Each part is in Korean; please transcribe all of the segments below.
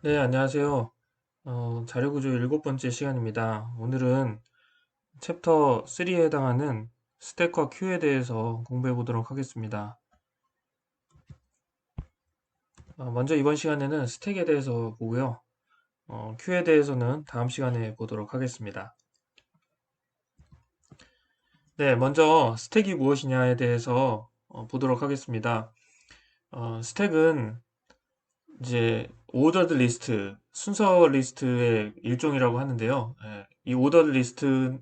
네, 안녕하세요. 자료구조 일곱 번째 시간입니다. 오늘은 챕터 3에 해당하는 스택과 큐에 대해서 공부해 보도록 하겠습니다. 먼저 이번 시간에는 스택에 대해서 보고요. 큐에 대해서는 다음 시간에 보도록 하겠습니다. 네, 먼저 스택이 무엇이냐에 대해서 보도록 하겠습니다. 스택은 이제 오더드 리스트, 순서 리스트의 일종이라고 하는데요. 이 오더드 리스트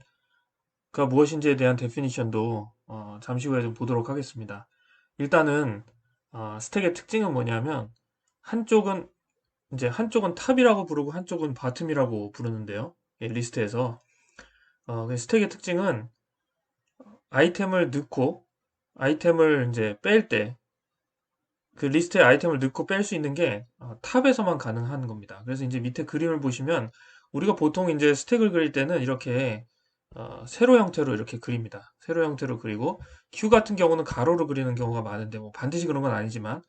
가 무엇인지에 대한 데피니션도 잠시 후에 좀 보도록 하겠습니다. 일단은 스택의 특징은 뭐냐면 한쪽은 한쪽은 탑이라고 부르고 한쪽은 바텀이라고 부르는데요. 이 리스트에서 그 스택의 특징은 아이템을 넣고 아이템을 이제 뺄 때 그 리스트에 아이템을 넣고 뺄 수 있는 게 탑에서만 가능한 겁니다. 그래서 이제 밑에 그림을 보시면 우리가 보통 이제 스택을 그릴 때는 이렇게 세로 형태로 이렇게 그립니다. 세로 형태로 그리고 큐 같은 경우는 가로로 그리는 경우가 많은데 뭐 반드시 그런 건 아니지만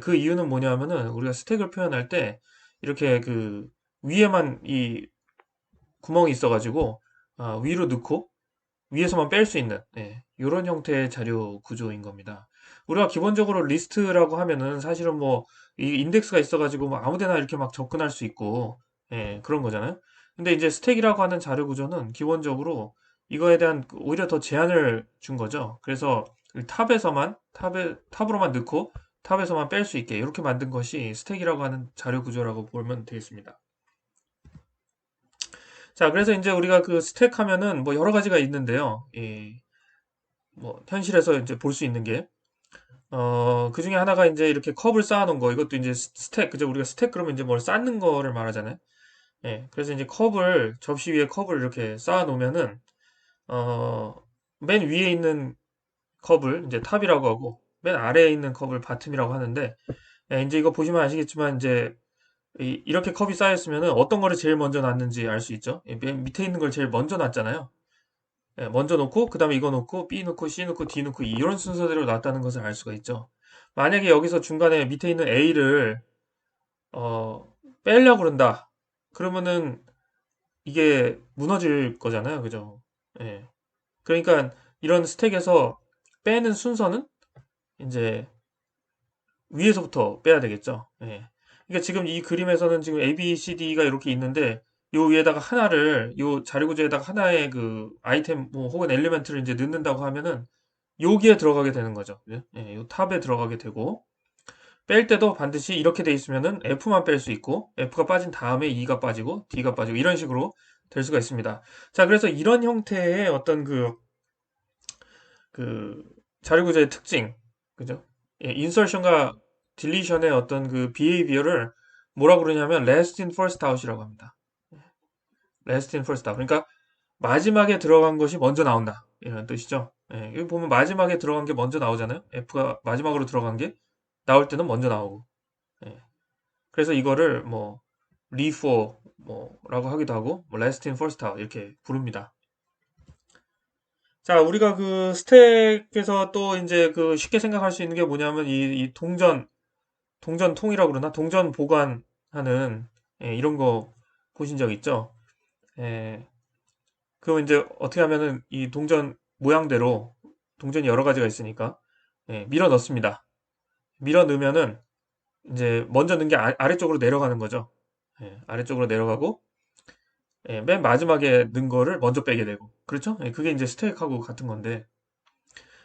그 이유는 뭐냐면은 우리가 스택을 표현할 때 이렇게 그 위에만 이 구멍이 있어가지고 위로 넣고 위에서만 뺄 수 있는 이런 형태의 자료 구조인 겁니다. 우리가 기본적으로 리스트라고 하면은 사실은 뭐 이 인덱스가 있어가지고 뭐 아무데나 이렇게 막 접근할 수 있고 그런 거잖아요. 근데 이제 스택이라고 하는 자료 구조는 기본적으로 이거에 대한 오히려 더 제한을 준 거죠. 그래서 탑으로만 넣고 탑에서만 뺄 수 있게 이렇게 만든 것이 스택이라고 하는 자료 구조라고 보면 되겠습니다. 자, 그래서 이제 우리가 그 스택 하면은 뭐 여러 가지가 있는데요. 뭐 현실에서 이제 볼 수 있는 게 그 중에 하나가 이제 이렇게 컵을 쌓아놓은 거 이것도 이제 스택 그죠? 우리가 스택 그러면 이제 뭘 쌓는 거를 말하잖아요. 그래서 이제 컵을 접시 위에 컵을 이렇게 쌓아놓으면은 어, 맨 위에 있는 컵을 이제 탑이라고 하고 맨 아래에 있는 컵을 바텀이라고 하는데 이제 이거 보시면 아시겠지만 이제 이렇게 컵이 쌓였으면은 어떤 거를 제일 먼저 놨는지 알 수 있죠? 맨 밑에 있는 걸 제일 먼저 놨잖아요. 먼저 놓고 그 다음에 이거 놓고 B 놓고 C 놓고 D 놓고 이런 순서대로 놨다는 것을 알 수가 있죠. 만약에 여기서 중간에 밑에 있는 A를 어, 빼려고 그런다. 그러면은 이게 무너질 거잖아요. 그죠? 예. 그러니까 이런 스택에서 빼는 순서는 이제 위에서부터 빼야 되겠죠. 그러니까 지금 이 그림에서는 지금 A, B, C, D가 이렇게 있는데 요 위에다가 하나를 요 자리 구조에다가 하나의 그 아이템 뭐 혹은 엘리멘트를 이제 넣는다고 하면은 여기에 들어가게 되는 거죠. 요 탑에 들어가게 되고 뺄 때도 반드시 이렇게 돼 있으면은 F만 뺄 수 있고 F가 빠진 다음에 E가 빠지고 D가 빠지고 이런 식으로 될 수가 있습니다. 자, 그래서 이런 형태의 어떤 그 자료 구조의 특징, 그죠? 인설션과 딜리션의 어떤 그 비헤이비어를 뭐라 그러냐면 last in first out이라고 합니다. last in first out. 그러니까 마지막에 들어간 것이 먼저 나온다. 이런 뜻이죠. 여기 보면 마지막에 들어간 게 먼저 나오잖아요. F가 마지막으로 들어간 게 나올 때는 먼저 나오고. 예. 그래서 이거를 뭐 리포 뭐라고 하기도 하고 뭐 last in first out 이렇게 부릅니다. 자, 우리가 그 스택에서 또 이제 그 쉽게 생각할 수 있는 게 뭐냐면 이 동전통이라고 그러나 동전 보관하는 이런 거 보신 적 있죠? 예, 그럼 이제 어떻게 하면은 이 동전 모양대로 동전이 여러 가지가 있으니까 밀어 넣습니다. 밀어 넣으면은 이제 먼저 넣은 게 아래쪽으로 내려가는 거죠. 아래쪽으로 내려가고 맨 마지막에 넣은 거를 먼저 빼게 되고 그렇죠? 그게 이제 스택하고 같은 건데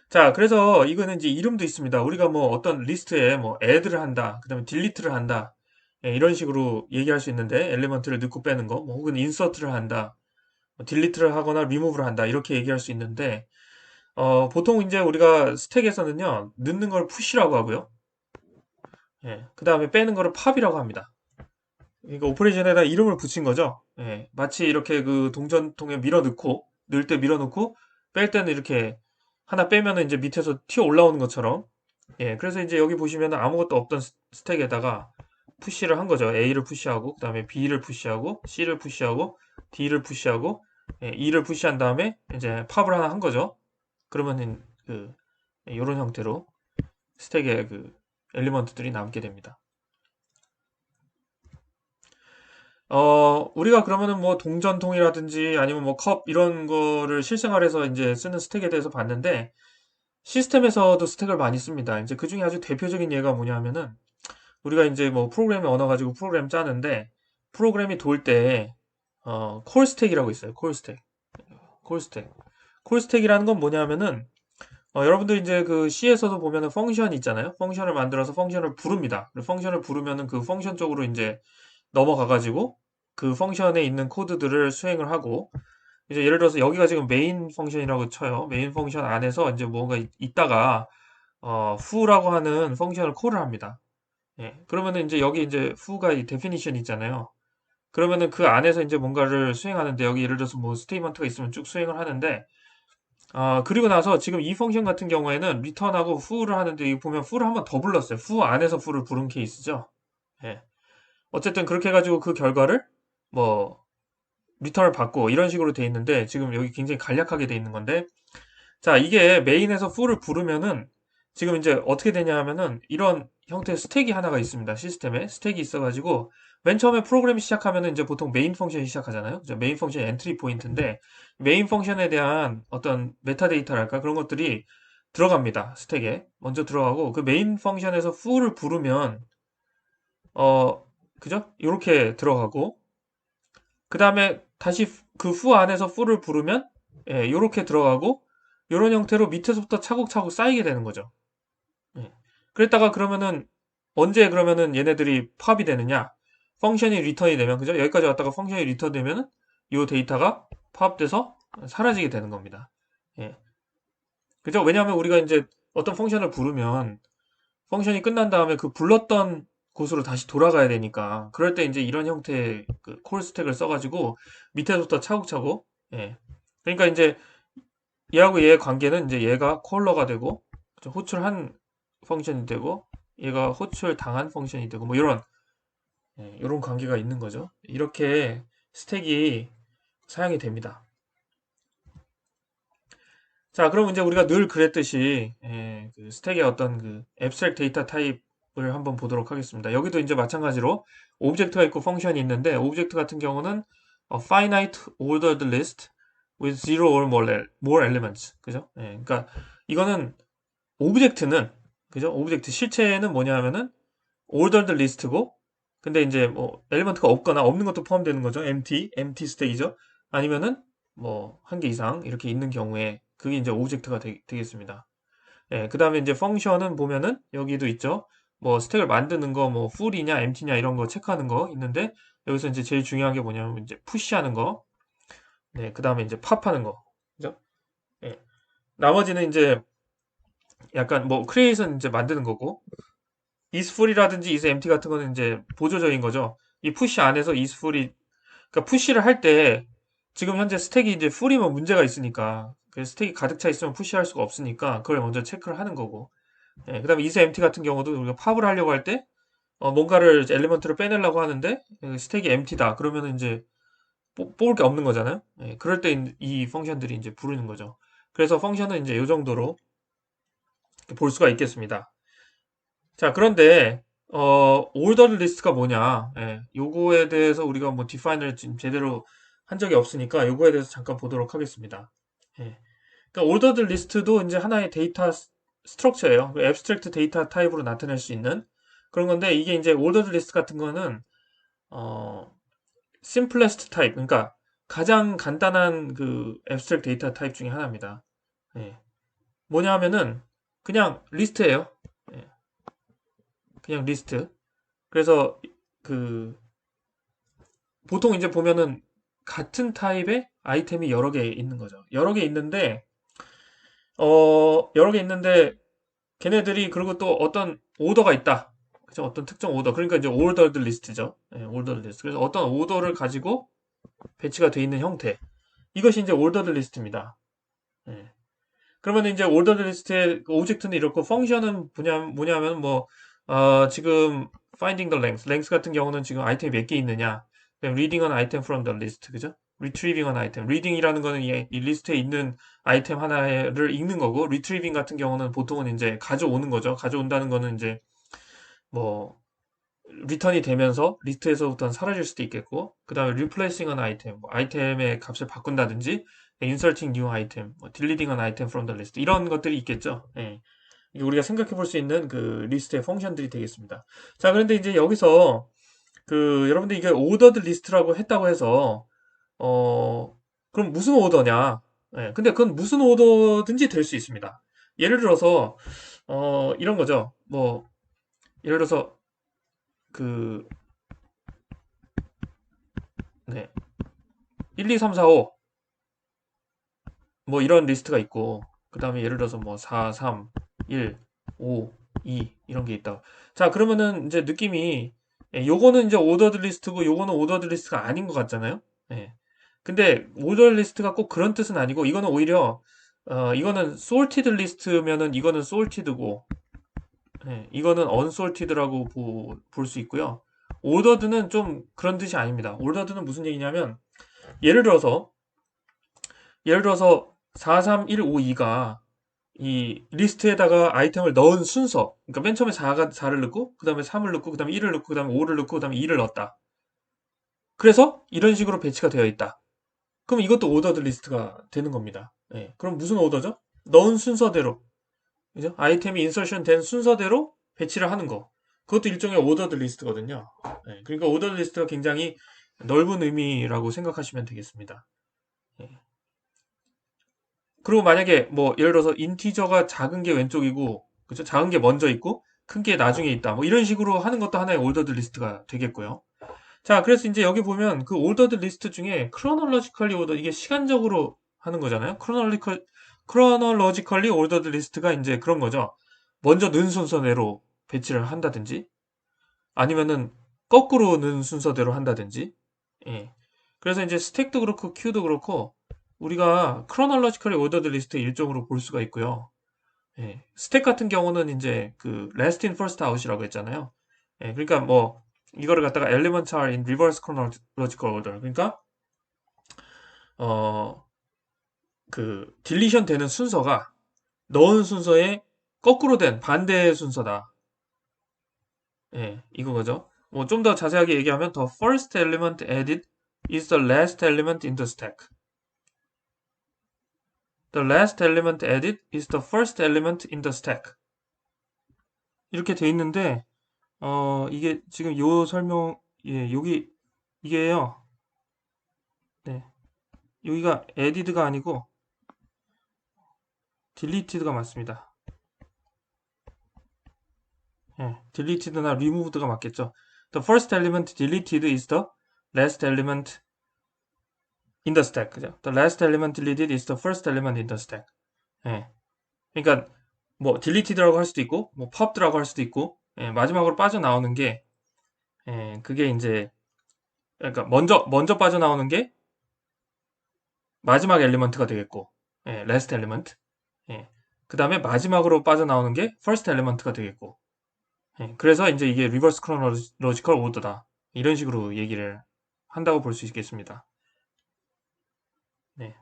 자 그래서 이거는 이제 이름도 있습니다. 우리가 뭐 어떤 리스트에 뭐 add를 한다 그 다음에 delete를 한다 이런 식으로 얘기할 수 있는데 엘리먼트를 넣고 빼는 거 뭐 혹은 insert를 한다 뭐 delete를 하거나 remove를 한다 이렇게 얘기할 수 있는데 보통 이제 우리가 스택에서는요 넣는 걸 push라고 하고요 그 다음에 빼는 거를 pop이라고 합니다. 그러니까 오퍼레이션에다 이름을 붙인 거죠. 마치 이렇게 그 동전통에 밀어 넣고 넣을 때 밀어 넣고 뺄 때는 이렇게 하나 빼면은 이제 밑에서 튀어 올라오는 것처럼. 그래서 이제 여기 보시면은 아무것도 없던 스택에다가 푸시를 한 거죠. A를 푸시하고 그다음에 B를 푸시하고 C를 푸시하고 D를 푸시하고 E를 푸시한 다음에 이제 팝을 하나 한 거죠. 그러면은 그 이런 형태로 스택의 그 엘리먼트들이 남게 됩니다. 우리가 그러면은 뭐 동전통이라든지 아니면 뭐 컵 이런 거를 실생활에서 이제 쓰는 스택에 대해서 봤는데 시스템에서도 스택을 많이 씁니다. 이제 그 중에 아주 대표적인 예가 뭐냐면은 우리가 이제 뭐 프로그래밍 언어 가지고 프로그램 짜는데 프로그램이 돌 때, 콜 스택이라고 있어요. 콜 스택. 콜 스택. 콜 스택이라는 건 뭐냐면은 여러분들 이제 그 C에서도 보면은 펑션 있잖아요. 펑션을 만들어서 펑션을 부릅니다. 펑션을 부르면은 그 펑션 쪽으로 이제 넘어가가지고 그 펑션에 있는 코드들을 수행을 하고 이제 예를 들어서 여기가 지금 메인 펑션이라고 쳐요. 메인 펑션 안에서 이제 뭔가 있다가 who라고 하는 펑션을 콜을 합니다. 예. 그러면은 이제 여기 이제 who가 이 definition 있잖아요. 그러면은 그 안에서 이제 뭔가를 수행하는데 여기 예를 들어서 뭐 스테이트먼트가 있으면 쭉 수행을 하는데 그리고 나서 지금 이 펑션 같은 경우에는 return하고 who를 하는데 이 보면 who를 한 번 더 불렀어요. who 안에서 who를 부른 케이스죠. 예. 어쨌든 그렇게 해가지고 그 결과를 뭐 리턴을 받고 이런 식으로 돼 있는데 지금 여기 굉장히 간략하게 돼 있는 건데 자 이게 메인에서 foo를 부르면은 지금 이제 어떻게 되냐 하면은 이런 형태의 스택이 하나가 있습니다. 시스템에 스택이 있어가지고 맨 처음에 프로그램이 시작하면은 이제 보통 메인 펑션이 시작하잖아요. 그죠? 메인 펑션 엔트리 포인트인데 메인 펑션에 대한 어떤 메타데이터랄까 그런 것들이 들어갑니다. 스택에 먼저 들어가고 그 메인 펑션에서 foo를 부르면 어 그죠? 이렇게 들어가고 그 다음에 다시 그 후 안에서 foo를 부르면 예, 요렇게 들어가고 요런 형태로 밑에서부터 차곡차곡 쌓이게 되는 거죠. 예. 그랬다가 그러면은 언제 그러면은 얘네들이 팝이 되느냐? 펑션이 리턴이 되면 그죠? 여기까지 왔다가 펑션이 리턴 되면은 요 데이터가 팝돼서 사라지게 되는 겁니다. 예. 그죠? 왜냐하면 우리가 이제 어떤 펑션을 부르면 펑션이 끝난 다음에 그 불렀던 곳으로 다시 돌아가야 되니까 그럴 때 이제 이런 형태의 그 콜 스택을 써가지고 밑에서부터 차곡차곡 예. 그러니까 이제 얘하고 얘의 관계는 이제 얘가 콜러가 되고 호출한 펑션이 되고 얘가 호출 당한 펑션이 되고 뭐 이런 이런 관계가 있는 거죠. 이렇게 스택이 사용이 됩니다. 자, 그럼 이제 우리가 늘 그랬듯이 그 스택의 어떤 그 앱스트랙트 데이터 타입을 한번 보도록 하겠습니다. 여기도 이제 마찬가지로 오브젝트가 있고 펑션이 있는데 오브젝트 같은 경우는 finite ordered list with zero or more elements. 그죠? 그러니까 이거는 오브젝트는 그죠? 오브젝트 실체는 뭐냐 하면은 ordered list고 근데 이제 뭐 엘리먼트가 없거나 없는 것도 포함되는 거죠. empty 스택이죠. 아니면은 뭐 한 개 이상 이렇게 있는 경우에 그게 이제 오브젝트가 겠습니다. 예, 그 다음에 이제 펑션은 보면은 여기도 있죠. 뭐 스택을 만드는 거, 뭐 full이냐, empty냐 이런 거 체크하는 거 있는데 여기서 이제 제일 중요한 게 뭐냐면 이제 push하는 거, 네, 그 다음에 이제 pop하는 거, 그죠? 예, 나머지는 이제 약간 뭐 create은 이제 만드는 거고 is full이라든지 is empty 같은 거는 이제 보조적인 거죠. 이 push 안에서 is full이 그러니까 푸시를 할 때 지금 현재 스택이 이제 풀이면 문제가 있으니까 그 스택이 가득 차 있으면 푸시할 수가 없으니까 그걸 먼저 체크를 하는 거고 그다음에 is empty 같은 경우도 우리가 팝을 하려고 할 때 뭔가를 이제 엘리먼트를 빼내려고 하는데 스택이 empty다 그러면은 이제 뽑을 게 없는 거잖아요. 그럴 때 이 펑션들이 이제 부르는 거죠. 그래서 펑션은 이제 이 정도로 볼 수가 있겠습니다. 자, 그런데 ordered list가 뭐냐? 요거에 대해서 우리가 뭐 define을 지금 제대로 한 적이 없으니까 요거에 대해서 잠깐 보도록 하겠습니다. 그러니까 ordered list도 이제 하나의 데이터 스트럭처예요. abstract 데이터 타입으로 나타낼 수 있는 그런 건데 이게 이제 ordered list 같은 거는 어, simplest 타입, 그러니까 가장 간단한 그 abstract 데이터 타입 중에 하나입니다. 뭐냐 하면은 그냥 리스트예요. 그냥 리스트. 그래서 그 보통 이제 보면은 같은 타입의 아이템이 여러 개 있는 거죠. 여러 개 있는데 여러 개 있는데 걔네들이 그리고 또 어떤 오더가 있다. 그죠? 어떤 특정 오더. 그러니까 이제 ordered list죠. ordered list. 그래서 어떤 오더를 가지고 배치가 돼 있는 형태. 이것이 이제 ordered list입니다. 예. 그러면 이제 ordered list의 오브젝트는 이렇고 펑션은 뭐냐면 뭐 지금 finding the length 같은 경우는 지금 아이템이 몇 개 있느냐, reading an item from the list, 그죠? retrieving an item. reading이라는 거는 이 리스트에 있는 아이템 하나를 읽는 거고, retrieving 같은 경우는 보통은 이제 가져오는 거죠. 가져온다는 거는 이제 뭐 리턴이 되면서 리스트에서부터는 사라질 수도 있겠고, 그 다음에 replacing an item, 뭐 아이템의 값을 바꾼다든지, inserting new item, 뭐 deleting an item from the list 이런 것들이 있겠죠. 예. 이게 우리가 생각해 볼 수 있는 그 리스트의 펑션들이 되겠습니다. 자, 그런데 이제 여기서 그 여러분들 이게 ordered list라고 했다고 해서 그럼 무슨 오더냐? 예, 근데 그건 무슨 오더든지 될 수 있습니다. 예를 들어서 이런 거죠. 뭐 예를 들어서 그 네, 1, 2, 3, 4, 5 뭐 이런 리스트가 있고 그 다음에 예를 들어서 뭐 4, 3, 1, 5, 2 이런 게 있다. 자, 그러면은 이제 느낌이 요거는 이제 오더드 리스트고 요거는 오더드 리스트가 아닌 것 같잖아요. 예. 근데 오더 리스트가 꼭 그런 뜻은 아니고 이거는 오히려 이거는 sorted 리스트면은 이거는 sorted고 이거는 unsorted라고 볼 수 있고요. ordered는 좀 그런 뜻이 아닙니다. ordered는 무슨 얘기냐면 예를 들어서 4, 3, 1, 5, 2가 이 리스트에다가 아이템을 넣은 순서. 그러니까 맨 처음에 4를 넣고 그다음에 3을 넣고 그다음에 1을 넣고 그다음에 5를 넣고 그다음에 2를 넣었다. 그래서 이런 식으로 배치가 되어 있다. 그럼 이것도 오더드 리스트가 되는 겁니다. 예, 그럼 무슨 오더죠? 넣은 순서대로, 그죠? 아이템이 인서션 된 순서대로 배치를 하는 거. 그것도 일종의 오더드 리스트거든요. 예, 그러니까 오더드 리스트가 굉장히 넓은 의미라고 생각하시면 되겠습니다. 예. 그리고 만약에 뭐 예를 들어서 인티저가 작은 게 왼쪽이고, 그죠? 작은 게 먼저 있고 큰 게 나중에 있다. 뭐 이런 식으로 하는 것도 하나의 오더드 리스트가 되겠고요. 자, 그래서 이제 여기 보면 그 오더드 리스트 중에 크로놀로지컬리 오더 이게 시간적으로 하는 거잖아요. 크로놀로지컬리 오더드 리스트가 이제 그런 거죠. 먼저 넣은 순서대로 배치를 한다든지 아니면은 거꾸로 넣은 순서대로 한다든지. 예. 그래서 이제 스택도 그렇고 큐도 그렇고 우리가 크로놀로지컬리 오더드 리스트의 일종으로 볼 수가 있고요. 예. 스택 같은 경우는 이제 그 last in first out이라고 했잖아요. 예. 그러니까 뭐 이거를 갖다가 elements are in reverse chronological order. 그러니까 어 그 딜리션 되는 순서가 넣은 순서의 거꾸로 된 반대 순서다. 예. 이거 거죠. 뭐 좀 더 자세하게 얘기하면 the first element added is the last element in the stack. The last element added is the first element in the stack. 이렇게 돼 있는데 이게 지금 요 설명 예, 여기 이게요. 네. 여기가 added가 아니고 deleted가 맞습니다. 예, deleted나 removed가 맞겠죠. The first element deleted is the last element in the stack. 그죠? The last element deleted is the first element in the stack. 예. 그러니까 뭐 deleted라고 할 수도 있고 뭐 popved라고 할 수도 있고 예, 마지막으로 빠져나오는 게 그게 이제 그러니까 먼저 빠져나오는 게 마지막 엘리먼트가 되겠고 last element. 예. 그 다음에 마지막으로 빠져나오는 게 first element가 되겠고 그래서 이제 이게 리버스 크로놀로지컬 오더다. 이런 식으로 얘기를 한다고 볼 수 있겠습니다. 네.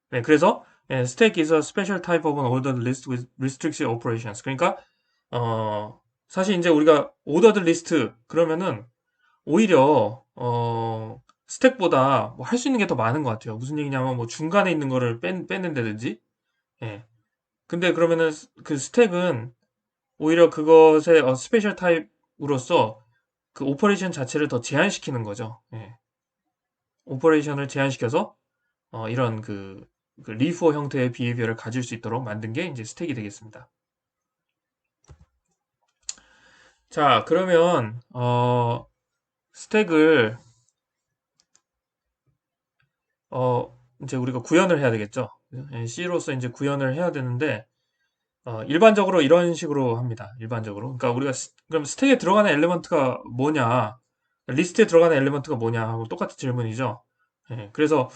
네, 그래서 stack is a special type of an ordered list with restricted operations. 그러니까 사실 이제 우리가 ordered list 그러면은 오히려 스택보다 뭐 할 수 있는 게 더 많은 것 같아요. 무슨 얘기냐면 뭐 중간에 있는 거를 뺏는다든지. 예. 근데 그러면은 그 스택은 오히려 그것의 스페셜 타입으로서 그 오퍼레이션 자체를 더 제한시키는 거죠. 예. 오퍼레이션을 제한시켜서 이런 그 리포 형태의 비헤비어를 가질 수 있도록 만든 게 이제 스택이 되겠습니다. 자, 그러면 스택을 이제 우리가 구현을 해야 되겠죠. 예, C로서 이제 구현을 해야 되는데 일반적으로 이런 식으로 합니다. 일반적으로. 그러니까 우리가 그럼 스택에 들어가는 엘리먼트가 뭐냐? 리스트에 들어가는 엘리먼트가 뭐냐 하고 똑같은 질문이죠. 예, 그래서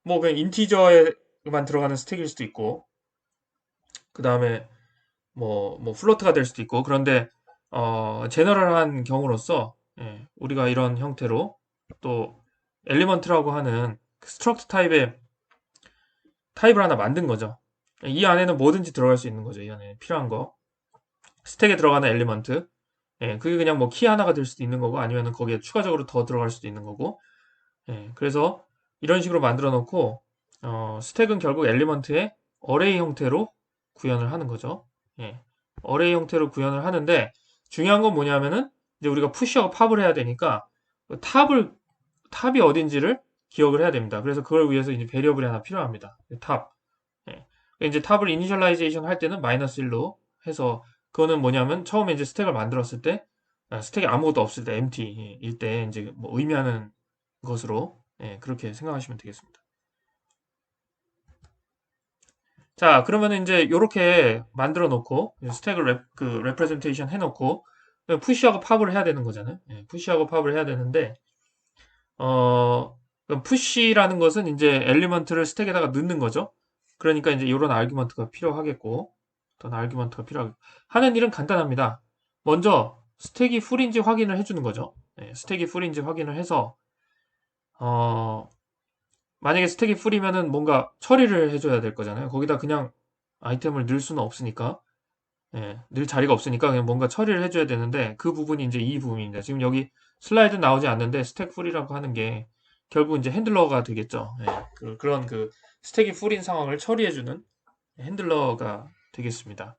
뭐 그냥 인티저에만 들어가는 스택일 수도 있고 그 다음에 뭐 플로트가 될 수도 있고 그런데 제너럴한 경우로서 우리가 이런 형태로 또 엘리먼트라고 하는 스트럭트 타입의 타입을 하나 만든 거죠. 이 안에는 뭐든지 들어갈 수 있는 거죠. 이 안에 필요한 거. 스택에 들어가는 엘리먼트. 예, 그게 그냥 뭐 키 하나가 될 수도 있는 거고 아니면은 거기에 추가적으로 더 들어갈 수도 있는 거고. 예, 그래서 이런 식으로 만들어 놓고 스택은 결국 엘리먼트의 어레이 형태로 구현을 하는 거죠. 예, 어레이 형태로 구현을 하는데 중요한 건 뭐냐면은 이제 우리가 푸시하고 팝을 해야 되니까 그 탑이 어딘지를 기억을 해야 됩니다. 그래서 그걸 위해서 이제 베리어블이 하나 필요합니다. 탑. 예. 이제 탑을 이니셜라이제이션 할 때는 마이너스 1로 해서 그거는 뭐냐면 처음에 이제 스택을 만들었을 때 스택에 아무것도 없을 때 empty일 때 이제 뭐 의미하는 것으로 예, 그렇게 생각하시면 되겠습니다. 자, 그러면은 이제 이렇게 만들어 놓고 스택을 레프레젠테이션 해 놓고 푸시하고 팝을 해야 되는 거잖아요. 예, 푸시하고 팝을 해야 되는데 그럼 푸시라는 것은 이제 엘리먼트를 스택에다가 넣는 거죠. 그러니까 이제 이런 아규먼트가 필요하겠고, 어떤 아규먼트가 필요하고, 하는 일은 간단합니다. 먼저 스택이 풀인지 확인을 해주는 거죠. 네, 스택이 풀인지 확인을 해서, 어, 만약에 스택이 풀이면은 뭔가 처리를 해줘야 될 거잖아요. 거기다 그냥 아이템을 넣을 수는 없으니까, 예, 늘 자리가 없으니까 그냥 뭔가 처리를 해줘야 되는데 그 부분이 이제 이 부분입니다. 지금 여기 슬라이드 나오지 않는데 스택 풀이라고 하는 게 결국 이제 핸들러가 되겠죠. 예, 그런 그 스택이 풀인 상황을 처리해주는 핸들러가 되겠습니다.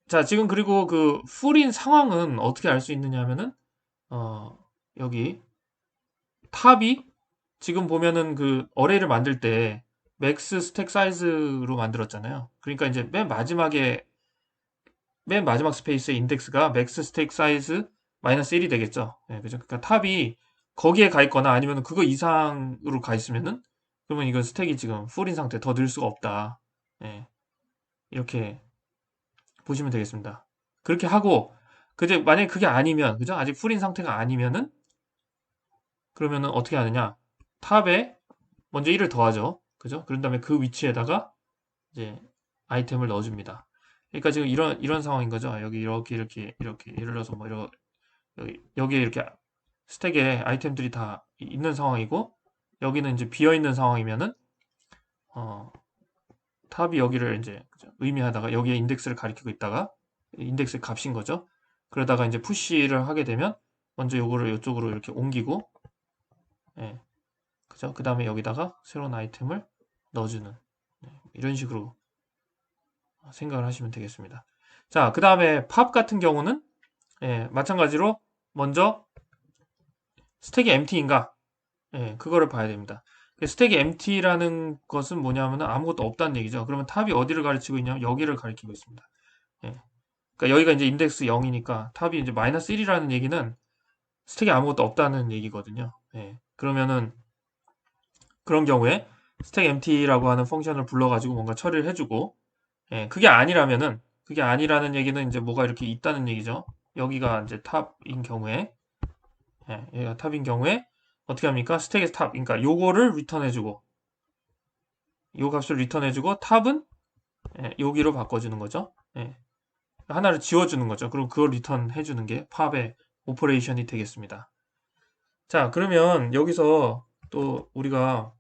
자, 지금 그리고 그 풀인 상황은 어떻게 알 수 있느냐 하면은 어, 여기 탑이 지금 보면은 그 어레이를 만들 때 맥스 스택 사이즈로 만들었잖아요. 그러니까 이제 맨 마지막 스페이스의 인덱스가 맥스 스택 사이즈 마이너스 1이 되겠죠. 예, 그죠? 그러니까 탑이 거기에 가 있거나 아니면 그거 이상으로 가 있으면은 그러면 이건 스택이 지금 풀인 상태 더 늘 수가 없다. 예, 이렇게 보시면 되겠습니다. 그렇게 하고 그제 만약에 그게 아니면 그죠? 아직 풀인 상태가 아니면은 그러면은 어떻게 하느냐? 탑에 먼저 1을 더하죠. 그죠? 그런 다음에 그 위치에다가 이제 아이템을 넣어줍니다. 그러니까 지금 이런 상황인 거죠. 여기 이렇게 예를 들어서 뭐 여기에 이렇게 스택에 아이템들이 다 있는 상황이고 여기는 이제 비어 있는 상황이면은 어, 탑이 여기를 이제 의미하다가 여기에 인덱스를 가리키고 있다가 인덱스 값인 거죠. 그러다가 이제 푸시를 하게 되면 먼저 요거를 이쪽으로 이렇게 옮기고 예, 그죠? 그 다음에 여기다가 새로운 아이템을 넣어주는 이런 식으로 생각을 하시면 되겠습니다. 자, 그 다음에 팝 같은 경우는 예, 마찬가지로 먼저 스택이 empty인가 예, 그거를 봐야 됩니다. 스택이 empty라는 것은 뭐냐면 아무것도 없다는 얘기죠. 그러면 탑이 어디를 가르치고 있냐면 여기를 가리키고 있습니다. 예. 그러니까 여기가 이제 인덱스 0이니까 탑이 이제 마이너스 1이라는 얘기는 스택이 아무것도 없다는 얘기거든요. 예. 그러면은 그런 경우에 스택 empty라고 하는 펑션을 불러가지고 뭔가 처리를 해주고 예. 그게 아니라는 얘기는 이제 뭐가 이렇게 있다는 얘기죠. 여기가 이제 탑인 경우에 예, 얘가 탑인 경우에 어떻게 합니까? 스택에서 탑, 그러니까 요거를 리턴해주고 요 값을 리턴해주고 탑은 예, 여기로 바꿔주는 거죠. 예, 하나를 지워주는 거죠. 그리고 그걸 리턴해주는 게 팝의 오퍼레이션이 되겠습니다. 자, 그러면 여기서 또 우리가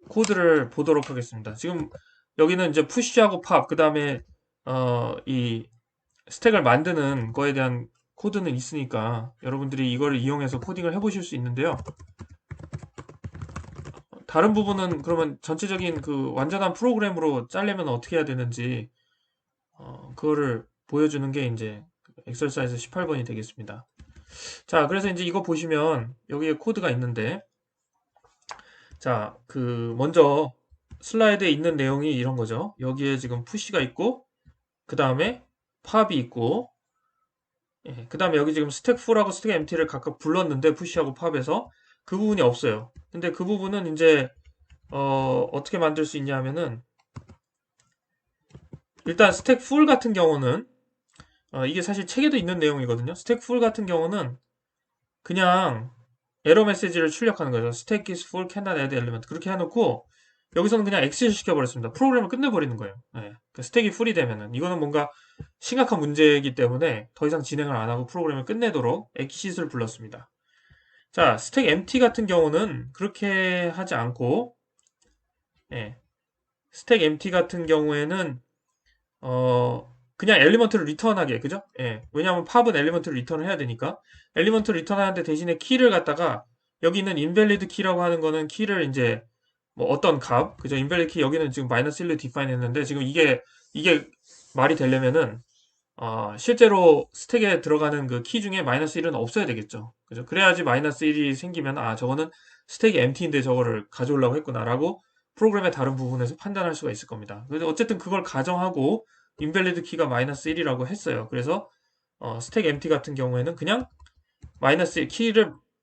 코드를 보도록 하겠습니다. 지금 여기는 이제 푸시하고 팝, 그 다음에 이 스택을 만드는 거에 대한 코드는 있으니까 여러분들이 이거를 이용해서 코딩을 해보실 수 있는데요. 다른 부분은 그러면 전체적인 그 완전한 프로그램으로 짜려면 어떻게 해야 되는지 그거를 보여주는 게 이제 엑설사이즈 18번이 되겠습니다. 자, 그래서 이제 이거 보시면 여기에 코드가 있는데 자, 그 먼저 슬라이드에 있는 내용이 이런 거죠. 여기에 지금 푸시가 있고 그 다음에 팝이 있고 예, 그 다음에 여기 지금 스택 풀하고 스택 엠티를 각각 불렀는데 푸시하고 팝에서 그 부분이 없어요. 근데 그 부분은 이제 어떻게 만들 수 있냐 하면은 일단 스택 풀 같은 경우는 이게 사실 책에도 있는 내용이거든요. 스택 풀 같은 경우는 그냥 에러 메시지를 출력하는 거죠. 스택 is full cannot add element 그렇게 해놓고 여기서는 그냥 exit 시켜버렸습니다. 프로그램을 끝내버리는 거예요. 네. 그 스택이 풀이 되면은 이거는 뭔가 심각한 문제이기 때문에 더 이상 진행을 안 하고 프로그램을 끝내도록 exit을 불렀습니다. 자, 스택 empty 같은 경우는 그렇게 하지 않고 스택 empty 같은 경우에는 그냥 엘리먼트를 리턴하게, 그죠? 예. 왜냐하면 팝은 엘리먼트를 리턴을 해야 되니까. 엘리먼트를 리턴하는데 대신에 키를 갖다가 여기 있는 invalid 키라고 하는 거는 키를 이제 뭐 어떤 값, 그죠? invalid 키 여기는 지금 마이너스 1로 디파인 했는데 지금 이게 말이 되려면은 실제로 스택에 들어가는 그 키 중에 마이너스 1은 없어야 되겠죠. 그죠? 그래야지 마이너스 1이 생기면 저거는 스택이 empty인데 저거를 가져오려고 했구나라고 프로그램의 다른 부분에서 판단할 수가 있을 겁니다. 그래서 어쨌든 그걸 가정하고 invalid 키가 마이너스 1이라고 했어요. 그래서 스택 empty 같은 경우에는 그냥 마이너스 1,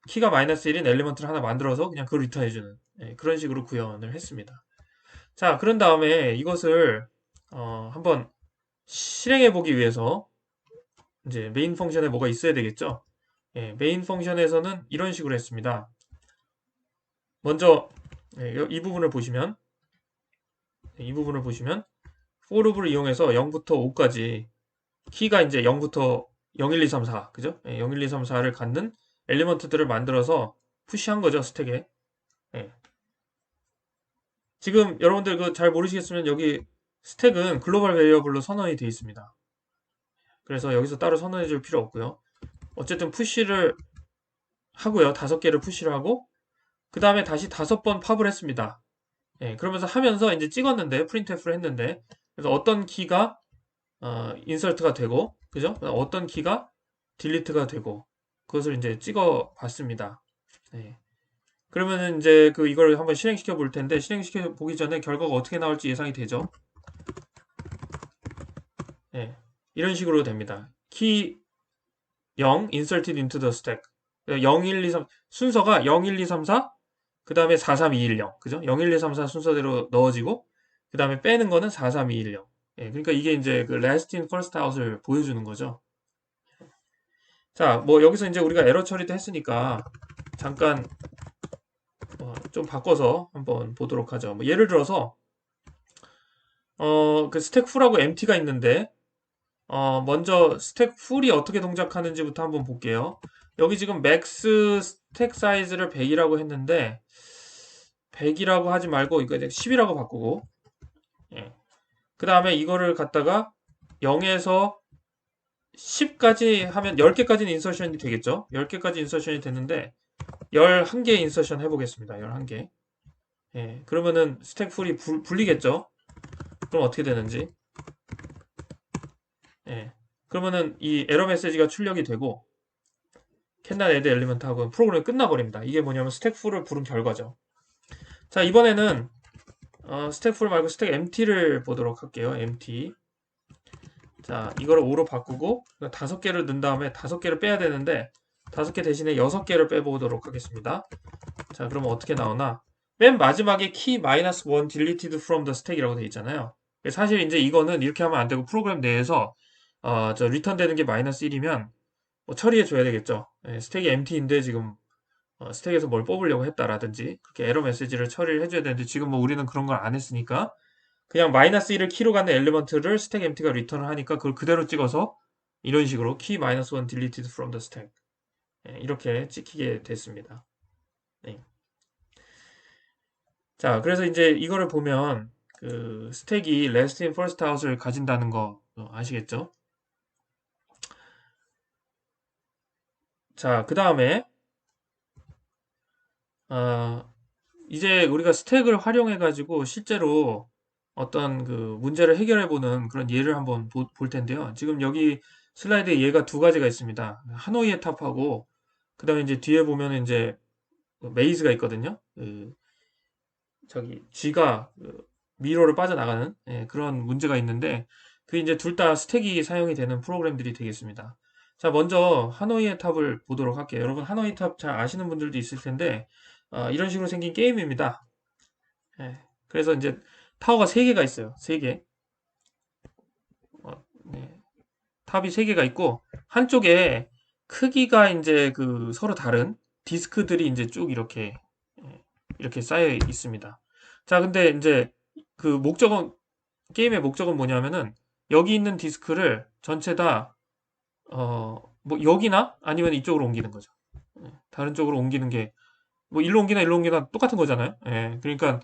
키가 마이너스 1인 엘리먼트를 하나 만들어서 그냥 그걸 리턴해주는 그런 식으로 구현을 했습니다. 자, 그런 다음에 이것을 한번 실행해 보기 위해서 이제 메인 펑션에 뭐가 있어야 되겠죠? 메인 펑션에서는 이런 식으로 했습니다. 먼저 이 부분을 보시면 for loop을 이용해서 0부터 5까지 키가 이제 0부터 0, 1, 2, 3, 4 그죠? 0, 1, 2, 3, 4를 갖는 엘리먼트들을 만들어서 푸시한 거죠, 스택에. 예. 지금 여러분들 그 잘 모르시겠으면 여기 스택은 글로벌 베리어블로 선언이 되어 있습니다. 그래서 여기서 따로 선언해 줄 필요 없고요. 어쨌든 푸시를 하고요. 5개를 푸시를 하고 그 다음에 다시 5번 팝을 했습니다. 그러면서 하면서 이제 찍었는데 프린트F를 했는데 그래서 어떤 키가 인설트가 되고 그죠? 어떤 키가 딜리트가 되고 그것을 이제 찍어 봤습니다. 그러면은 이제 이걸 한번 실행시켜 볼 텐데 실행시켜 보기 전에 결과가 어떻게 나올지 예상이 되죠? 이런 식으로 됩니다. 키 0 inserted into the stack 0, 1, 2, 3 순서가 0, 1, 2, 3, 4 그 다음에 4, 3, 2, 1, 0 그죠? 0, 1, 2, 3, 4 순서대로 넣어지고 그 다음에 빼는 거는 4, 3, 2, 1, 0 그러니까 이게 이제 그 last in first out을 보여주는 거죠. 자, 뭐 여기서 이제 우리가 에러 처리도 했으니까 잠깐 좀 바꿔서 한번 보도록 하죠. 뭐 예를 들어서 그 스택 풀하고 empty가 있는데 먼저 스택 풀이 어떻게 동작하는지부터 한번 볼게요. 여기 지금 맥스 스택 사이즈를 100이라고 했는데 100이라고 하지 말고 이거 이제 10이라고 바꾸고 그 다음에 이거를 갖다가 0에서 10까지 하면 10개까지는 인서션이 되겠죠. 10개까지 인서션이 됐는데 11개 인서션 해보겠습니다. 11개. 그러면은 스택 풀이 불리겠죠. 그럼 어떻게 되는지. 그러면은 이 에러 메시지가 출력이 되고 cannot add element 하고 프로그램이 끝나버립니다. 이게 뭐냐면 스택 풀을 부른 결과죠. 자, 이번에는 스택 풀 말고 스택 empty를 보도록 할게요. empty. 자, 이거를 5로 바꾸고 5개를 넣은 다음에 5개를 빼야 되는데 5개 대신에 6개를 빼보도록 하겠습니다. 자, 그러면 어떻게 나오나? 맨 마지막에 key -1 deleted from the stack이라고 되어 있잖아요. 사실 이제 이거는 이렇게 하면 안 되고 프로그램 내에서 리턴 되는 게 -1이면 뭐 처리해 줘야 되겠죠. 스택이 empty인데 지금 스택에서 뭘 뽑으려고 했다라든지 그렇게 에러 메시지를 처리를 해줘야 되는데 지금 뭐 우리는 그런 걸 안 했으니까 그냥 -1을 키로 갖는 엘리먼트를 스택 empty가 리턴을 하니까 그걸 그대로 찍어서 이런 식으로 key -1 deleted from the stack 이렇게 찍히게 됐습니다. 자, 그래서 이제 이거를 보면 그 스택이 last in first out을 가진다는 거 아시겠죠? 자, 그 다음에 이제 우리가 스택을 활용해 가지고 실제로 어떤 그 문제를 해결해 보는 그런 예를 한번 볼 텐데요. 지금 여기 슬라이드에 예가 두 가지가 있습니다. 하노이의 탑하고 그다음에 이제 뒤에 보면 이제 메이즈가 있거든요. 저기 G가 미러를 빠져나가는 그런 문제가 있는데 그 이제 둘 다 스택이 사용이 되는 프로그램들이 되겠습니다. 자, 먼저 하노이의 탑을 보도록 할게요. 여러분 하노이 탑 잘 아시는 분들도 있을 텐데 이런 식으로 생긴 게임입니다. 그래서 이제 타워가 3개가 있어요. 3개. 탑이 3개가 있고 한쪽에 크기가 이제 그 서로 다른 디스크들이 이제 쭉 이렇게 쌓여 있습니다. 자, 근데 이제 그 게임의 목적은 뭐냐면은 여기 있는 디스크를 전체 다 뭐 여기나 아니면 이쪽으로 옮기는 거죠. 다른 쪽으로 옮기는 게 뭐 일로 옮기나 똑같은 거잖아요. 그러니까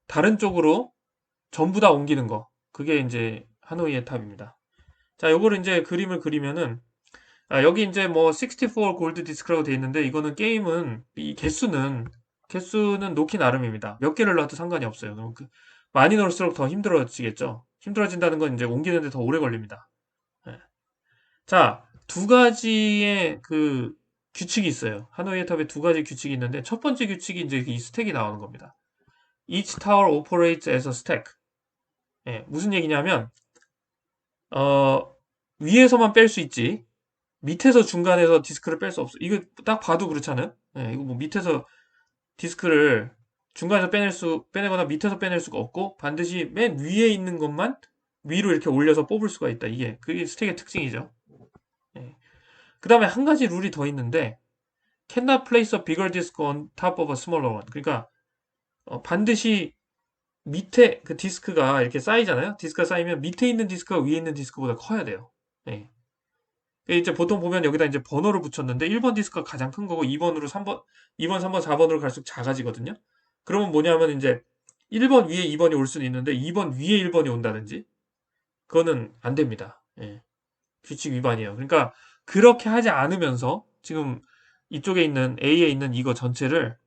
다른 쪽으로 전부 다 옮기는 거. 그게 이제 하노이의 탑입니다. 자, 요거를 이제 그림을 그리면은, 여기 이제 뭐 64 골드 디스크라고 돼 있는데, 이거는 게임은, 이 개수는 놓기 나름입니다. 몇 개를 넣어도 상관이 없어요. 그럼 많이 넣을수록 더 힘들어지겠죠. 힘들어진다는 건 이제 옮기는데 더 오래 걸립니다. 예. 자, 두 가지의 그 규칙이 있어요. 하노이의 탑에 두 가지 규칙이 있는데, 첫 번째 규칙이 이제 이 스택이 나오는 겁니다. Each tower operates as a stack. 예, 무슨 얘기냐면, 어, 위에서만 뺄 수 있지, 밑에서 중간에서 디스크를 뺄 수 없어. 이거 딱 봐도 그렇잖아요. 예, 이거 뭐 밑에서 디스크를 중간에서 빼내거나 밑에서 빼낼 수가 없고, 반드시 맨 위에 있는 것만 위로 이렇게 올려서 뽑을 수가 있다. 그게 스택의 특징이죠. 예. 그 다음에 한 가지 룰이 더 있는데, cannot place a bigger disk on top of a smaller one. 그러니까, 반드시 밑에 그 디스크가 이렇게 쌓이잖아요. 디스크가 쌓이면 밑에 있는 디스크가 위에 있는 디스크보다 커야 돼요. 예. 이제 보통 보면 여기다 이제 번호를 붙였는데 1번 디스크가 가장 큰 거고 2번으로 3번, 2번, 3번, 4번으로 갈수록 작아지거든요. 그러면 뭐냐면 이제 1번 위에 2번이 올 수는 있는데 2번 위에 1번이 온다든지 그거는 안 됩니다. 예. 규칙 위반이에요. 그러니까 그렇게 하지 않으면서 지금 이쪽에 있는 A에 있는 이거 전체를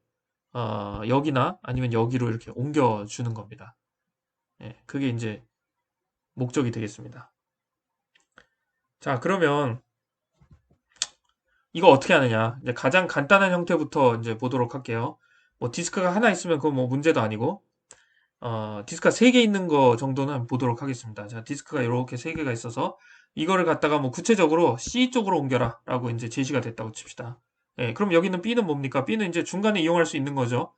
여기나 아니면 여기로 이렇게 옮겨주는 겁니다. 예. 그게 이제 목적이 되겠습니다. 자, 그러면 이거 어떻게 하느냐. 이제 가장 간단한 형태부터 이제 보도록 할게요. 뭐 디스크가 하나 있으면 그건 뭐 문제도 아니고, 디스크가 3개 있는 거 정도는 보도록 하겠습니다. 자, 디스크가 이렇게 3개가 있어서 이거를 갖다가 뭐 구체적으로 C 쪽으로 옮겨라 라고 이제 제시가 됐다고 칩시다. 예, 그럼 여기는 B는 뭡니까? B는 이제 중간에 이용할 수 있는 거죠.